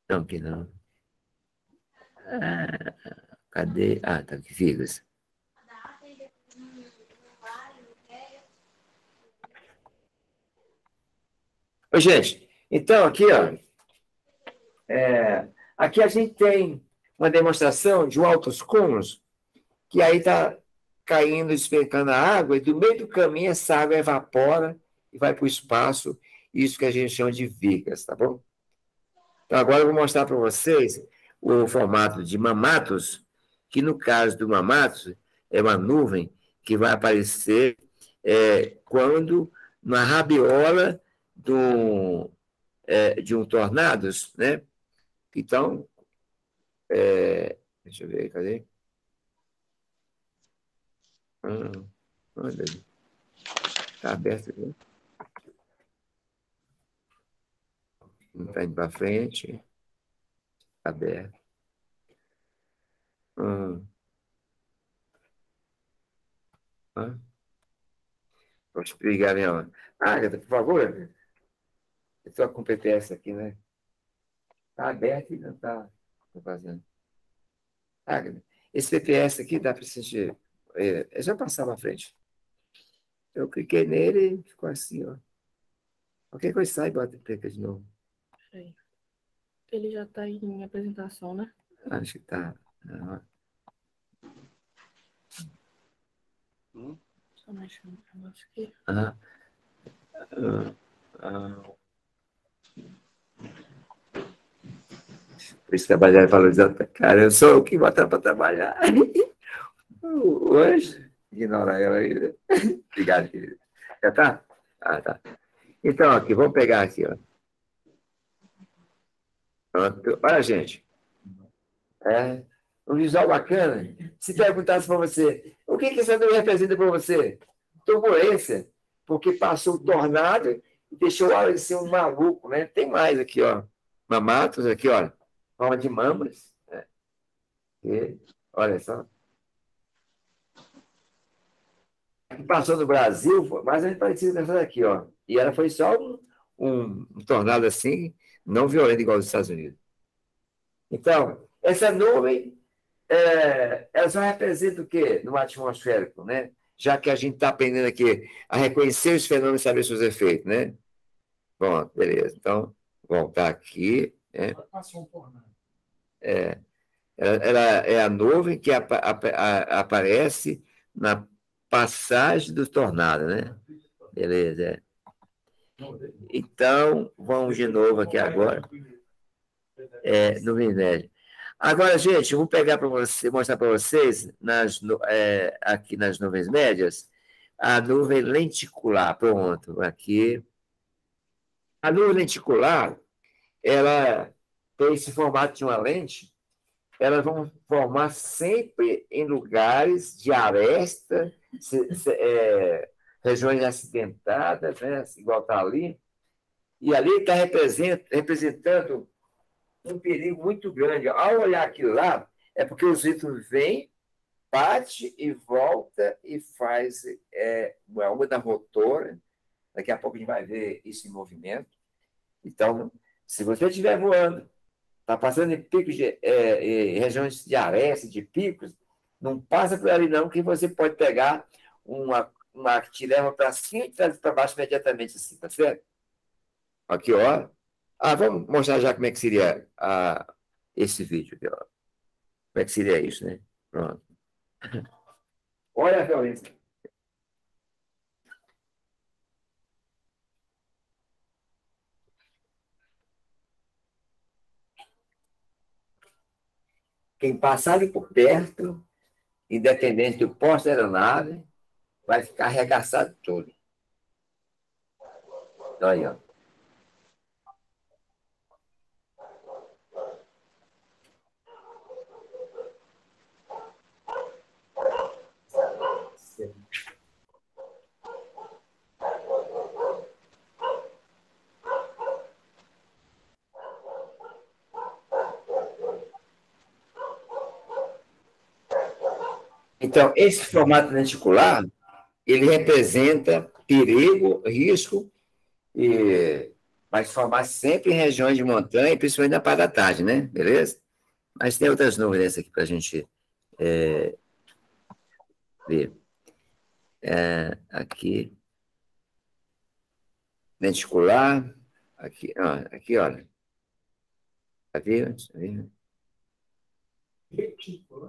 Não, aqui não. Cadê? Tá aqui, virgas. Ô, gente, então aqui, ó, aqui a gente tem uma demonstração de altos cúmulos, que aí está caindo, despencando a água, e do meio do caminho essa água evapora e vai para o espaço, isso que a gente chama de virgas, tá bom? Então, agora eu vou mostrar para vocês o formato de mamatos, que no caso do mamatos é uma nuvem que vai aparecer quando na rabiola de um tornados, né? Então, deixa eu ver, cadê? Está aberto aqui. Não está indo para frente. Aberto. Ah. Vou explicar mesmo. Agatha, por favor. Eu estou com o PPS aqui, né? Está aberto e não está fazendo. Agatha, esse PPS aqui dá para assistir. É só passar na frente. Eu cliquei nele e ficou assim, ó. Qualquer coisa sai e bota clica de novo. Peraí. Ele já tá em apresentação, né? Acho que tá. Só mexendo o negócio aqui. Por isso trabalhar e valorizar. Cara, eu sou o que bota para trabalhar. Hoje, ignora ela aí. Obrigado, querido. Já tá? Ah, tá. Então, aqui, vamos pegar aqui, ó. Pronto. Olha, gente. Um visual bacana. Se perguntasse para você, o que essa nuvem representa para você? Turbulência, porque passou o tornado e deixou o ar ser um maluco, né? Tem mais aqui, ó. Mamatos, aqui, ó. Forma de mamas. Né? E, olha só. Que passou no Brasil, foi mais ou menos parecido com essa daqui, ó. E ela foi só um tornado assim, não violento igual os Estados Unidos. Então, essa nuvem, ela só representa o quê? No atmosférico, né? Já que a gente está aprendendo aqui a reconhecer os fenômenos e saber seus efeitos, né? Bom, beleza. Então, voltar aqui. Passou um tornado. Ela é a nuvem que aparece na passagem do tornado, né? Beleza. Então, vamos de novo aqui agora. Nuvem média. Agora, gente, eu vou pegar para você, mostrar para vocês, aqui nas nuvens médias, a nuvem lenticular. Pronto, aqui. A nuvem lenticular, ela tem esse formato de uma lente, elas vão formar sempre em lugares de aresta, regiões acidentadas, né? Igual está ali. E ali está representando um perigo muito grande. Ao olhar aquilo lá, é porque os ventos vêm, bate e volta e faz uma onda rotora. Daqui a pouco a gente vai ver isso em movimento. Então, se você estiver voando, está passando em picos em regiões de aresta, de picos, não passa por ali não, que você pode pegar uma que te leva para cima e traz para baixo imediatamente assim, tá certo? Aqui, ó. Vamos mostrar já como é que seria esse vídeo aqui, ó. Como é que seria isso, né? Pronto. Olha a violência. Quem passar ali por perto, independente do posto da aeronave, vai ficar arregaçado todo. Então, aí, ó. Então, esse formato lenticular, ele representa perigo, risco, vai se formar sempre em regiões de montanha, principalmente na parte da tarde, né? Beleza? Mas tem outras nuvens aqui para a gente ver. Aqui. Lenticular. Aqui, olha. Aqui,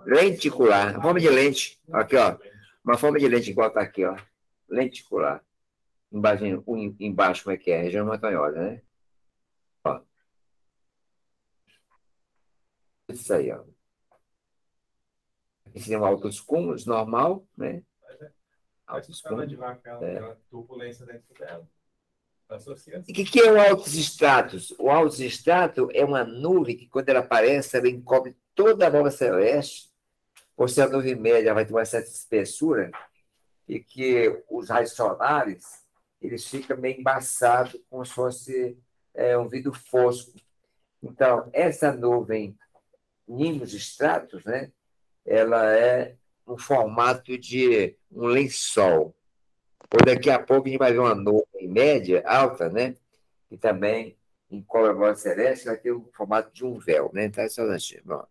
lenticular. Uma forma de lente. Aqui, ó. Uma forma de lente igual está aqui, ó. Lenticular. Embaixo, como é que é? Região montanhosa, né? Ó. Isso aí, ó. Aqui seria um altos cúmulos, normal, né? Altos cúmulos. Aquela turbulência dentro dela. E o que é o altos estratos? O altos estrato é uma nuvem que, quando ela aparece, ela encobre toda a nova celeste, por ser a nuvem média, vai ter uma certa espessura, e que os raios solares eles ficam meio embaçados, como se fosse um vidro fosco. Então, essa nuvem nimbus stratus, né? Ela é um formato de um lençol. Ou daqui a pouco a gente vai ver uma nuvem média, alta, né? E também encobre a bola celeste, vai ter o formato de um véu, né? Então, é só bom.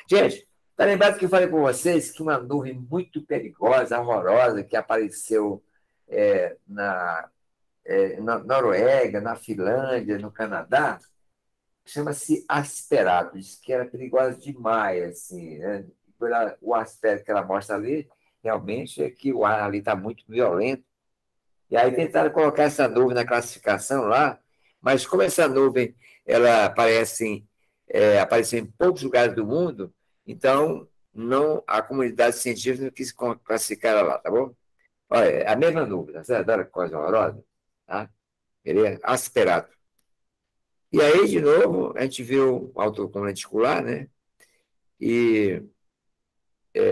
Gente, tá lembrado que eu falei com vocês que uma nuvem muito perigosa, horrorosa, que apareceu na Noruega, na Finlândia, no Canadá, chama-se Asperato, diz que era perigosa demais, assim, né? O aspecto que ela mostra ali, realmente é que o ar ali está muito violento. E aí tentaram colocar essa nuvem na classificação lá, mas como essa nuvem ela apareceu em poucos lugares do mundo, então não, a comunidade científica não quis classificar ela lá, tá bom? Olha, é a mesma nuvem, certo? Olha que coisa horrorosa, tá? Beleza? Asperato. E aí, de novo, a gente viu o autocúmulo reticular, né? E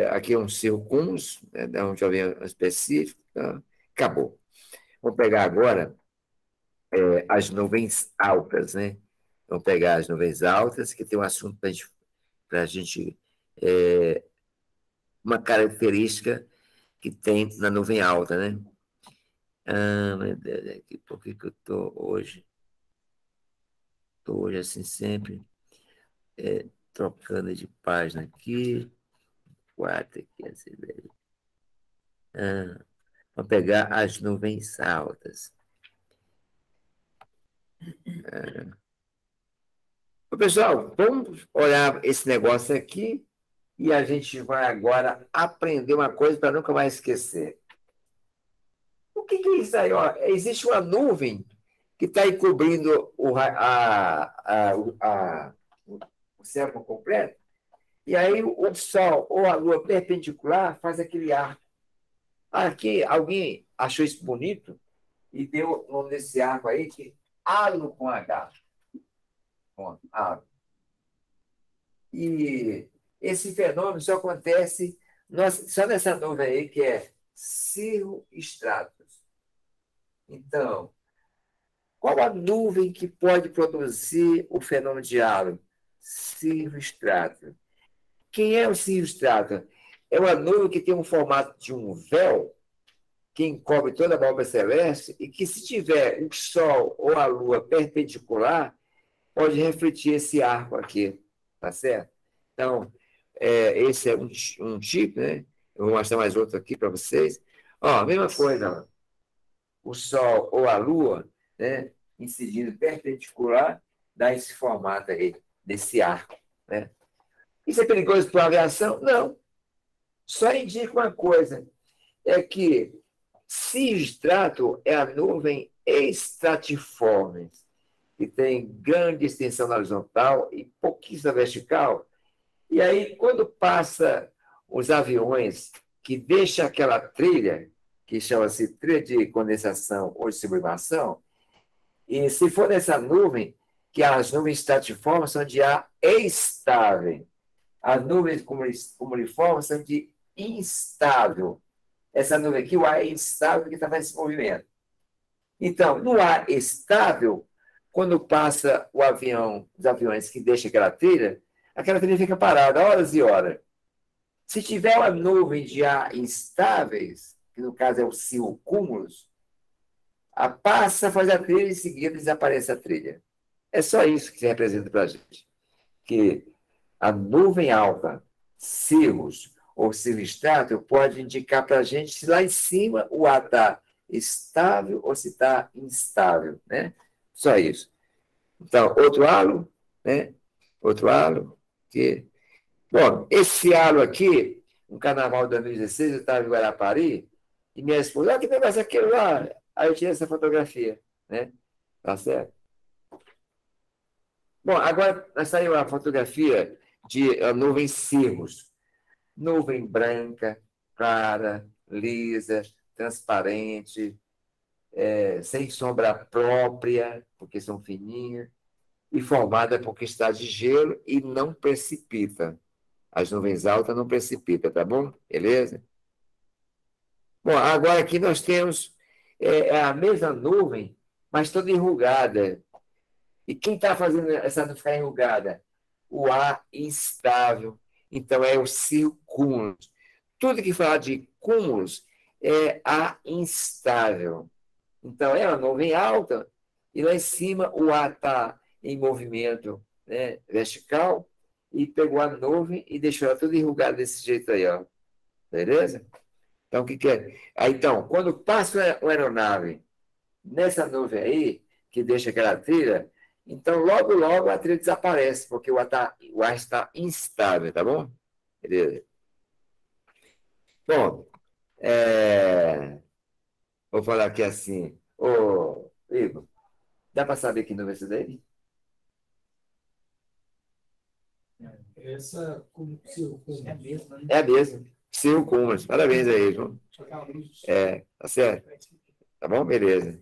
aqui é um circunus, né? Dá um jovem específico, tá? Acabou. Vou pegar agora as nuvens altas, né? Vamos pegar as nuvens altas, que tem um assunto para a gente uma característica que tem na nuvem alta, né? Meu Deus, por que eu estou hoje? Estou hoje assim sempre, trocando de página aqui, 4 aqui, assim, vamos pegar as nuvens altas. Pessoal, vamos olhar esse negócio aqui e a gente vai agora aprender uma coisa para nunca mais esquecer. O que é isso aí? Ó, existe uma nuvem que está aí cobrindo o céu por completo, e aí o Sol ou a Lua perpendicular faz aquele arco. Aqui, alguém achou isso bonito e deu o nome desse arco aí, que halo com H. Bom, halo. E esse fenômeno só acontece só nessa nuvem aí, que é cirrostratus. Então, qual a nuvem que pode produzir o fenômeno de halo? Cirrostratus. Quem é o cirrostratus? É uma nuvem que tem um formato de um véu que encobre toda a válvula celeste e que, se tiver o Sol ou a Lua perpendicular, pode refletir esse arco aqui, tá certo? Então, esse é um tipo, né? Eu vou mostrar mais outro aqui para vocês. Ó, a mesma coisa, ó. O Sol ou a Lua, né, incidindo perpendicular, dá esse formato aí, desse arco, né? Isso é perigoso para a aviação? Não. Só indica uma coisa, é que cirrostratus é a nuvem estratiforme, que tem grande extensão na horizontal e pouquíssima vertical. E aí, quando passa os aviões que deixam aquela trilha, que chama-se trilha de condensação ou de sublimação, e se for nessa nuvem, que as nuvens estratiformes são de ar estável, as nuvens cumuliformes são de instável. Essa nuvem aqui, o ar é instável que está fazendo esse movimento. Então, no ar estável, quando passa o avião, os aviões que deixam aquela trilha fica parada horas e horas. Se tiver uma nuvem de ar instáveis, que no caso é o cirrocúmulos, passa, faz a trilha e em seguida desaparece a trilha. É só isso que se representa para a gente. Que a nuvem alta, cirrus ou cirrostratus, pode indicar para a gente se lá em cima o ar está estável ou se está instável, né? Só isso. Então, outro halo, né? Outro halo. Bom, esse halo aqui, no carnaval de 2016, eu estava em Guarapari, e minha esposa, olha que negócio é aquele lá. Aí eu tirei essa fotografia, né? Tá certo? Bom, agora saiu a fotografia de nuvens cirrus. Nuvem branca, clara, lisa, transparente, sem sombra própria, porque são fininhas, e formada por cristais de gelo e não precipita. As nuvens altas não precipitam, tá bom? Beleza? Bom, agora aqui nós temos a mesma nuvem, mas toda enrugada. E quem está fazendo essa nuvem ficar enrugada? o ar instável. Então, é o cirrocúmulos. Tudo que fala de cúmulos é ar instável. Então, é uma nuvem alta e lá em cima o ar está em movimento, né, vertical, e pegou a nuvem e deixou ela toda enrugada desse jeito aí, ó. Beleza? Então, o que é? Aí, então, quando passa uma aeronave nessa nuvem aí, que deixa aquela trilha, então, logo, logo, a trilha desaparece, porque o ar está instável, tá bom? Beleza? Bom, vou falar aqui assim. Ô, Igor, dá para saber que nuvem é essa daí? Essa com cirrocúmulos. É mesmo, né? É a mesma. Cirrocúmulos. Parabéns aí, João. Só que a luz. Tá certo? Tá bom? Beleza.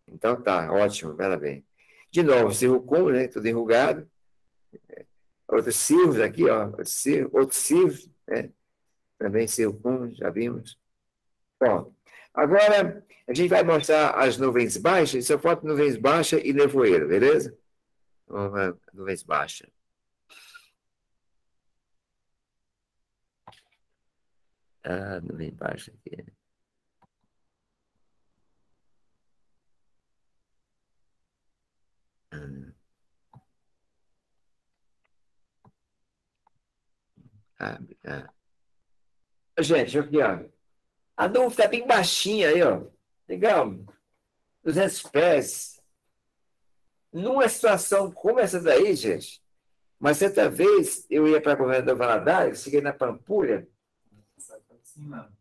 Então tá, ótimo, parabéns. De novo, cirrocúmulo, né? Tudo enrugado. Outros cirros aqui, ó. Outros cirros, né? Também cirrocúmulos, já vimos. Bom, agora a gente vai mostrar as nuvens baixas, só falta nuvens baixas e nevoeiro, beleza? Vamos lá, nuvens baixas. Nuvem baixa aqui. Gente, aqui, ó. A nuvem está bem baixinha aí, ó. Legal. 200 pés. Numa situação como essa daí, gente, mas certa vez eu ia para a Governador Valadares, cheguei na Pampulha,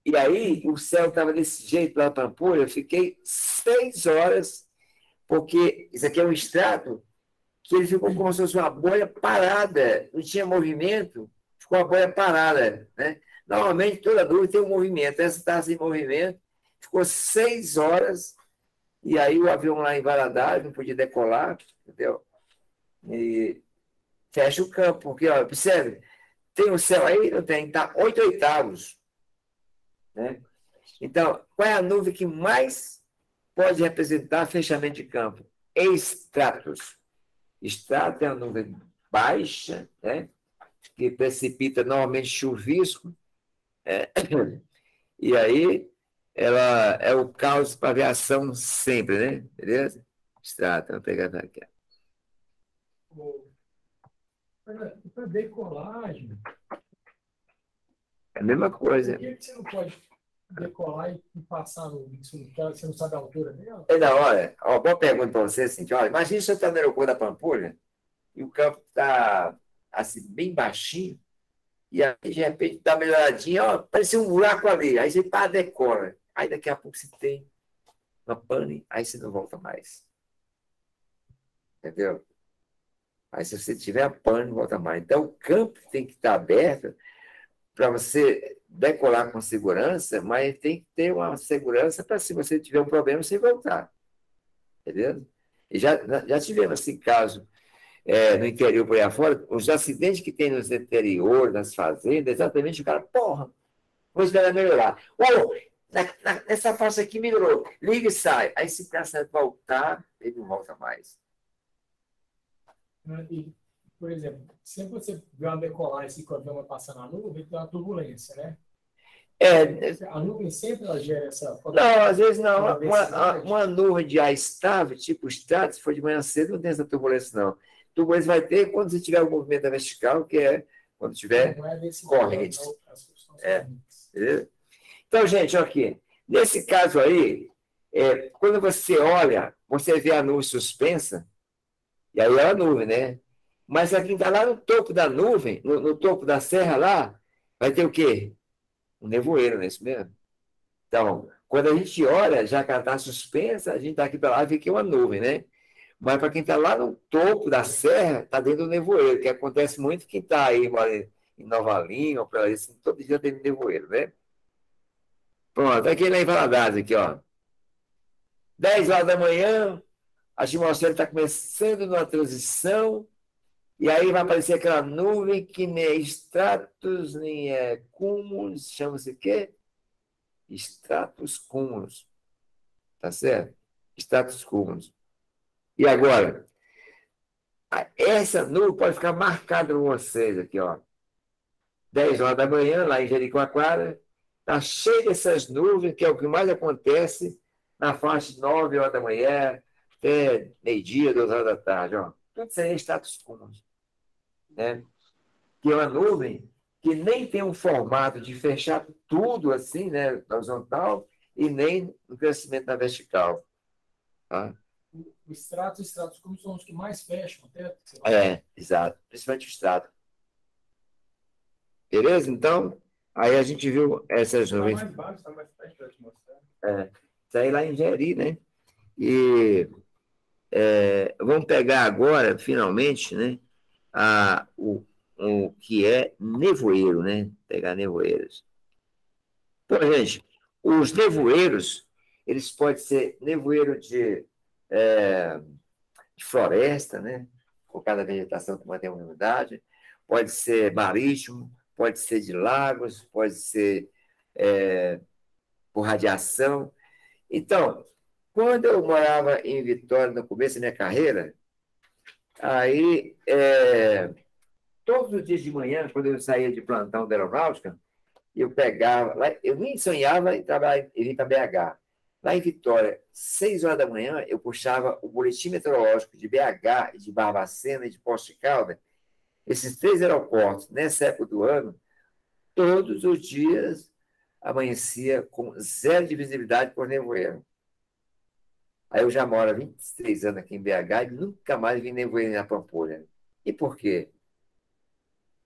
e aí o céu estava desse jeito lá na Pampulha, eu fiquei 6 horas, porque isso aqui é um extrato que ele ficou como se fosse uma bolha parada, não tinha movimento, ficou uma bolha parada, né? Normalmente toda nuvem tem um movimento, essa está sem movimento, ficou 6 horas, e aí o avião lá em Valadares não podia decolar, entendeu? E fecha o campo, porque, ó, observe, tem o céu aí, não tem, está 8 oitavos, né? Então, qual é a nuvem que mais pode representar fechamento de campo? Estratos. Estrato é uma nuvem baixa, né? Que precipita normalmente chuvisco, e aí ela é o caos para aviação sempre, né? Beleza? Estrato, vamos pegar aqui. Para decolagem. É a mesma coisa. Por que você não pode decolar e passar no você não sabe a altura dela? Não, olha, ó, boa pergunta para você, assim, olha, imagina você está no aeroporto da Pampulha e o campo está assim, bem baixinho, e aí, de repente, dá uma melhoradinha, ó, parecia um buraco ali, aí você pá, decola. Aí daqui a pouco você tem uma pane, aí você não volta mais. Entendeu? Aí se você tiver pane, não volta mais. Então, o campo tem que estar aberto para você decolar com segurança, mas tem que ter uma segurança para se você tiver um problema, você voltar. Entendeu? E já tivemos esse caso no interior por aí afora, os acidentes que tem nos interiores, nas fazendas, exatamente o cara, porra, vou esperar melhorar. Nessa faixa aqui melhorou, liga e sai. Aí se o cara voltar, ele não volta mais. E, por exemplo, sempre você vê uma decolagem assim, quando o avião vai passar na nuvem, tem uma turbulência, né? A nuvem sempre ela gera essa... Não, às vezes não. Uma nuvem de ar estável, tipo estrato, se for de manhã cedo, não tem essa turbulência, não. Turbulência vai ter quando você tiver o movimento vertical, que é quando tiver corrente. Então, gente, aqui. Nesse caso aí, quando você olha, você vê a nuvem suspensa, e aí é a nuvem, né? Mas aqui está lá no topo da nuvem, no topo da serra lá, vai ter o quê? Um nevoeiro, não é isso mesmo? Então, quando a gente olha, já que ela está suspensa, a gente está aqui para lá e vê que é uma nuvem, né? Mas para quem está lá no topo da serra, está dentro do nevoeiro, que acontece muito quem está aí em Nova Lima, ou para isso, todo dia tem nevoeiro, né? Pronto, aqui lá em Valadares, aqui, ó. 10 horas da manhã, a atmosfera está começando numa transição, e aí vai aparecer aquela nuvem que nem é estratos, nem é cúmulos, chama-se o quê? Estratos cúmulos. Tá certo? Estratos cúmulos. E agora? Essa nuvem pode ficar marcada com vocês aqui, ó. 10 horas da manhã, lá em Jericoacoara, está cheio dessas nuvens, que é o que mais acontece na faixa de 9 horas da manhã, até meio-dia, 2 horas da tarde. Ó. Tudo isso aí é status quo. Né? Que é uma nuvem que nem tem um formato de fechar tudo assim, né, na horizontal, e nem no crescimento na vertical. Tá? O extrato e estratos como são os que mais fecham o teto? Exato. Principalmente o extrato. Beleza? Então, aí a gente viu essas nuvens. Está mais baixo, está mais perto da atmosfera. Isso aí lá em Jeri, né? E vamos pegar agora, finalmente, né, o que é nevoeiro, né? Pegar nevoeiros. Pô, gente, os nevoeiros, eles podem ser nevoeiro de floresta, né? Por causa da vegetação que mantém a umidade, pode ser marítimo, pode ser de lagos, pode ser por radiação. Então, quando eu morava em Vitória, no começo da minha carreira, aí, todos os dias de manhã, quando eu saía de plantão da aeronáutica, eu pegava, eu nem sonhava em trabalhar, em vir para BH. Lá em Vitória, 6 horas da manhã, eu puxava o boletim meteorológico de BH, de Barbacena e de Poços de Caldas, esses 3 aeroportos, nessa época do ano, todos os dias amanhecia com 0 de visibilidade por nevoeiro. Aí eu já moro há 23 anos aqui em BH e nunca mais vi nevoeiro na Pampulha. E por quê?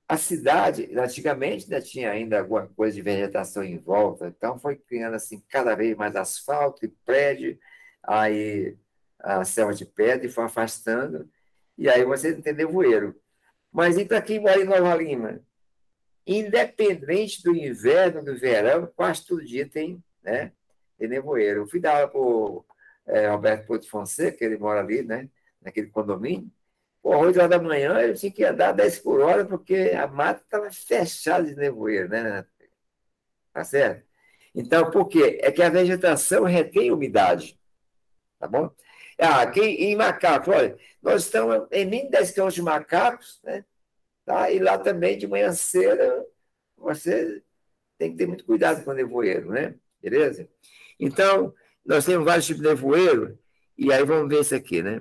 A cidade, antigamente, ainda tinha alguma coisa de vegetação em volta, então foi criando assim, cada vez mais asfalto e prédio, aí a selva de pedra e foi afastando, e aí você não tem nevoeiro. Mas e para quem mora em Nova Lima? Independente do inverno, do verão, quase todo dia tem, né, tem nevoeiro. Eu fui dar aula para o Alberto Porto Fonseca, ele mora ali, né, naquele condomínio. Por 8 horas da manhã, eu tinha que andar 10 por hora, porque a mata estava fechada de nevoeiro, né? Tá certo? Então, por quê? É que a vegetação retém umidade, tá bom? Aqui em Macacos, olha, nós estamos em 1.010 quilômetros de Macacos, né? Tá? E lá também, de manhã cedo, você tem que ter muito cuidado com o nevoeiro, né? Beleza? Então, nós temos vários tipos de nevoeiro, e aí vamos ver isso aqui, né?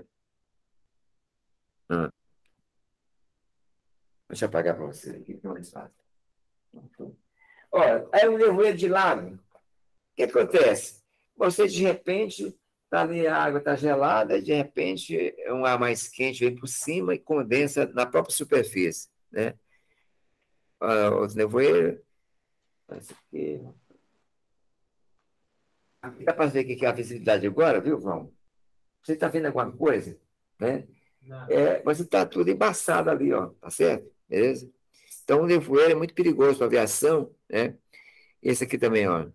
Deixa eu apagar para vocês aqui, que é mais fácil. Olha, aí um nevoeiro de lago. O que acontece? Você, de repente, está ali, a água está gelada, e de repente, um ar mais quente vem por cima e condensa na própria superfície, né? Os nevoeiros. Esse aqui. Dá para ver o que é a visibilidade agora, viu, João? Você está vendo alguma coisa? Né? Você está tudo embaçado ali, ó, tá certo? Beleza? Então, o nevoeiro é muito perigoso para a aviação, né? Esse aqui também, ó.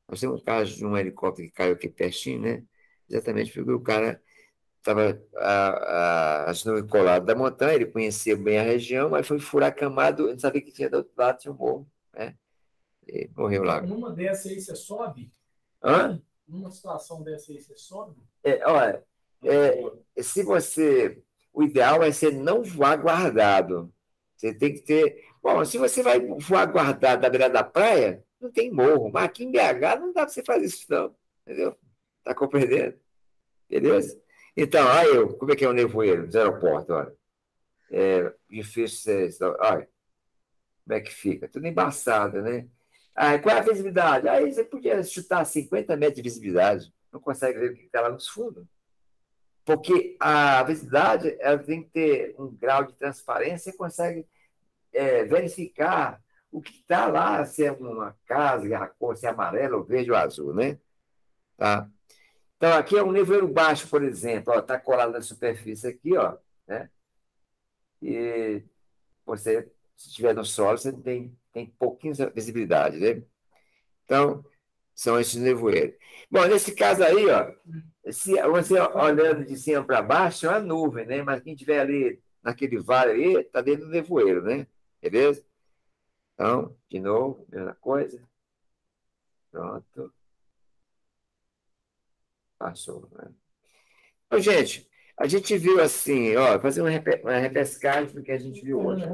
Nós temos um caso de um helicóptero que caiu aqui pertinho, né? Exatamente porque o cara estava as nuvens coladas da montanha, ele conhecia bem a região, mas foi furar a camada, não sabia que tinha do outro lado, tinha um morro, né? E morreu lá. Numa dessa aí você sobe? Hã? Numa situação dessa aí você sobe? Olha, se você... O ideal é você não voar guardado. Você tem que ter... Bom, se você vai voar guardado na beira da praia, não tem morro. Mas aqui em BH não dá para você fazer isso, não. Entendeu? Está compreendendo? Beleza? Então, olha como é que é o nevoeiro dos aeroportos, olha. Difícil. Olha, como é que fica? Tudo embaçado, né? Qual é a visibilidade? Aí você podia chutar 50 metros de visibilidade. Não consegue ver o que está lá nos fundos. Porque a visibilidade ela tem que ter um grau de transparência e consegue verificar o que está lá, se é uma casa, a cor, se é amarela, ou verde ou azul, né? Tá? Então, aqui é um nevoeiro baixo, por exemplo. Está colado na superfície aqui, ó, né? E você, se estiver no solo, você tem pouquinha visibilidade, né? Então, são esses nevoeiros. Bom, nesse caso aí, ó, se você olhando de cima para baixo, é uma nuvem, né? Mas quem estiver ali naquele vale aí, está dentro do nevoeiro, né? Beleza? Então, de novo, mesma coisa. Pronto. Passou, né? Então, gente, A gente viu assim, ó, fazer uma repescagem do que a gente viu hoje.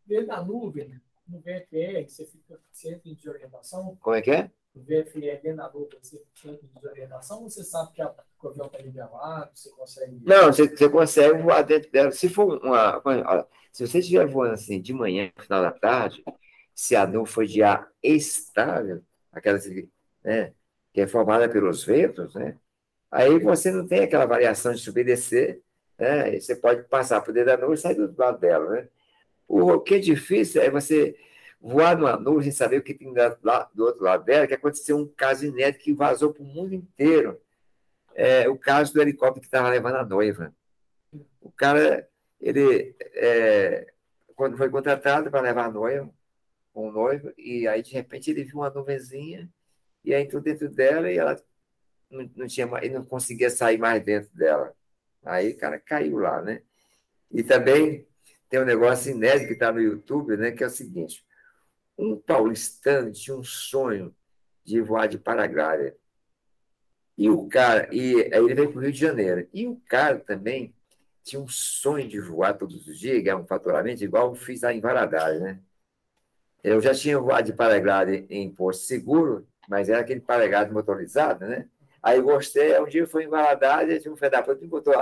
Dentro da nuvem, no VFR, você entra em desorientação? Como é que é? No VFR, dentro da nuvem, você entra em desorientação ou você sabe que o avião está nivelado, você consegue... Não, você consegue voar dentro dela. Se for olha, se você estiver voando assim de manhã, no final da tarde, se a nuvem for de ar estável, aquela, né, que é formada pelos ventos, né? Aí você não tem aquela variação de subir e descer, né? E você pode passar por dentro da nuvem e sair do outro lado dela, né? O que é difícil é você voar numa nuvem sem saber o que tem do outro lado dela, que aconteceu um caso inédito que vazou para o mundo inteiro. O caso do helicóptero que estava levando a noiva. O cara, ele quando foi contratado para levar a noiva, com o noivo, e aí, de repente, ele viu uma nuvenzinha, e aí entrou dentro dela, e ela não tinha mais, ele não conseguia sair mais dentro dela. Aí o cara caiu lá, né? E também tem um negócio inédito que está no YouTube, né? Que é o seguinte: um paulistano tinha um sonho de voar de paraglider. E o cara, aí ele veio para o Rio de Janeiro. E o cara também tinha um sonho de voar todos os dias, ganhar um faturamento igual eu fiz lá em Valadares, né? Eu já tinha voado de paraglider em Porto Seguro, mas era aquele paraglider motorizado, né? Aí gostei, um dia eu fui em Valadares, tinha um filho da puta que me botou: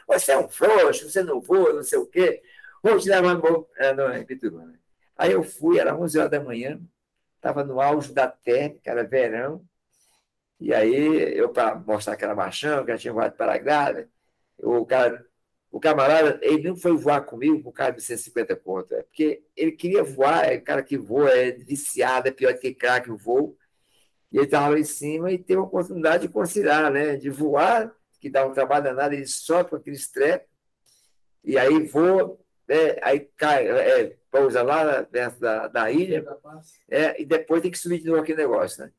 você é um frouxo, você não voa, não sei o quê, vou te levar em Ipituruna. Aí eu fui, era 11 horas da manhã, estava no auge da térmica, era verão, e aí eu, para mostrar que era machão, que eu tinha voado de paraglider, o camarada, ele não foi voar comigo por causa de 150 conto, porque ele queria voar, o cara que voa é viciado, é pior do que craque o voo. E ele estava lá em cima e teve a oportunidade de conciliar, né? De voar, que dá um trabalho danado, ele sobe com aquele estresse, e aí voa, né? Aí cai, pousa lá perto da ilha, e depois tem que subir de novo aquele negócio, né?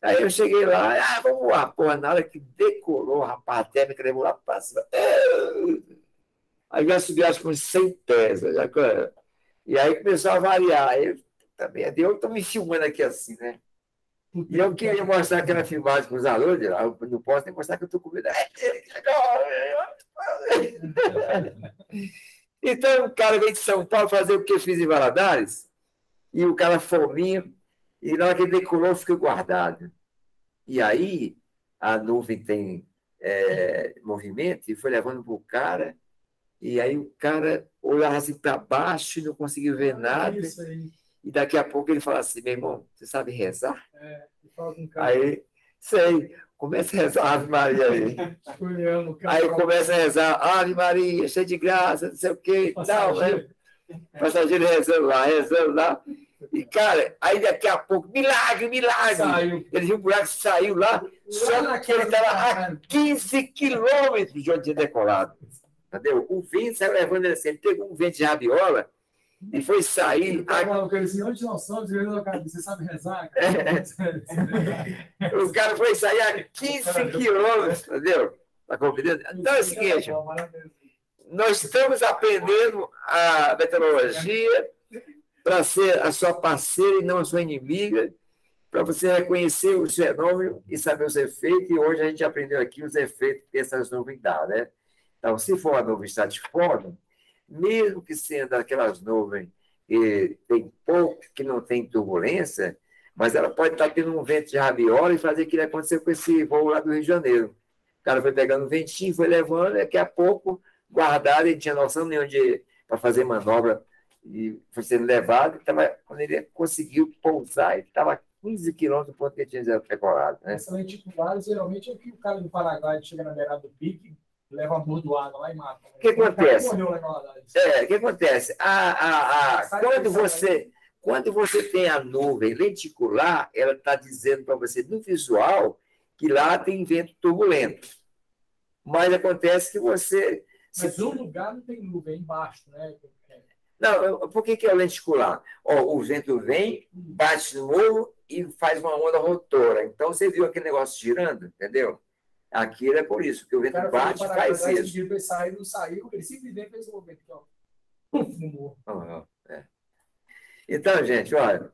Aí eu cheguei lá, vamos voar. Porra, na hora que decolou, rapaz, a térmica levou lá para cima. Aí já subi, acho que uns 100 pés. E aí começou a variar. Aí também, eu estou me filmando aqui assim, né? E eu queria mostrar aquela filmagem para os alunos, eu não posso nem mostrar que eu estou com medo. Então, o cara veio de São Paulo fazer o que eu fiz em Valadares, e o cara fominha, e na hora que ele decolou, ficou guardado. E aí, a nuvem tem movimento, e foi levando para o cara, e aí o cara olhava assim para baixo e não conseguiu ver nada. E daqui a pouco ele fala assim: meu irmão, você sabe rezar? Aí, sei, começa a rezar Ave Maria aí. Aí começa a rezar Ave Maria, cheia de graça, não sei o quê e tal, né? Passageiro rezando lá. E, cara, aí daqui a pouco, milagre! Saiu. Ele viu um buraco, saiu lá, só que ele estava a 15 quilômetros de onde tinha decolado. Entendeu? O vento saiu levando ele assim, ele pegou um vento de rabiola e foi sair. Onde nós somos, você sabe rezar? O cara foi sair a 15 quilômetros, entendeu? Tá compreendendo? Então é o seguinte: nós estamos aprendendo a meteorologia para ser a sua parceira e não a sua inimiga, para você reconhecer os fenômenos e saber os efeitos. E hoje a gente aprendeu aqui os efeitos que essas nuvens dão, né? Então, se for uma nuvem estatiforme, mesmo que sendo aquelas nuvens que tem pouco, que não tem turbulência, mas ela pode estar tendo um vento de rabiola e fazer o que aconteceu com esse voo lá do Rio de Janeiro. O cara foi pegando um ventinho, foi levando, e daqui a pouco, guardado, ele não tinha noção nenhuma para fazer manobra, e foi sendo levado, quando ele conseguiu pousar, ele estava a 15 quilômetros do ponto que ele tinha decolado. Né? Essa lenticular, geralmente, é que o cara do Paraguai chega na beirada do pique, leva uma bordoada lá e mata. O que acontece? O que acontece? Quando você tem a nuvem lenticular, ela está dizendo para você, no visual, que lá tem vento turbulento. Mas acontece que você... Mas no lugar não tem nuvem, é embaixo, né? Não, por que é o lenticular? O vento vem, bate no morro e faz uma onda rotora. Então, você viu aquele negócio girando, entendeu? Aquilo é por isso, que o vento bate e faz isso. Ele saiu, não saiu, ele simplesmente fez o movimento aqui, ó. Então, gente, olha,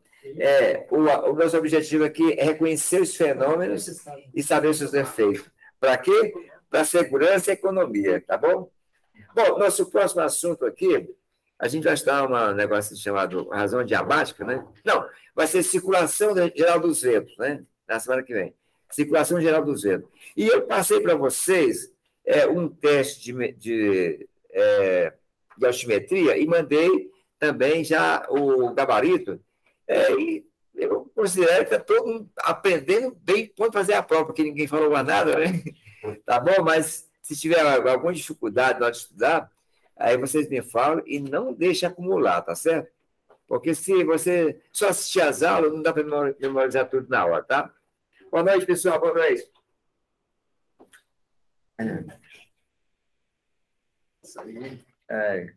o nosso objetivo aqui é reconhecer os fenômenos e saber os seus efeitos. Para quê? para segurança e economia, tá bom? Bom, nosso próximo assunto aqui, a gente vai estudar um negócio chamado razão diabática, né? Não, vai ser circulação geral dos ventos, né? Na semana que vem. Circulação geral dos ventos. E eu passei para vocês um teste de altimetria e mandei também já o gabarito. E eu considero que está todo mundo aprendendo bem quando fazer a prova, porque ninguém falou mais nada, né? Tá bom? Mas se tiver alguma dificuldade na hora de estudar, aí vocês me falam e não deixem acumular, tá certo? Porque se você só assistir às aulas, não dá para memorizar tudo na hora, tá? Boa noite, pessoal. Boa noite. Isso aí.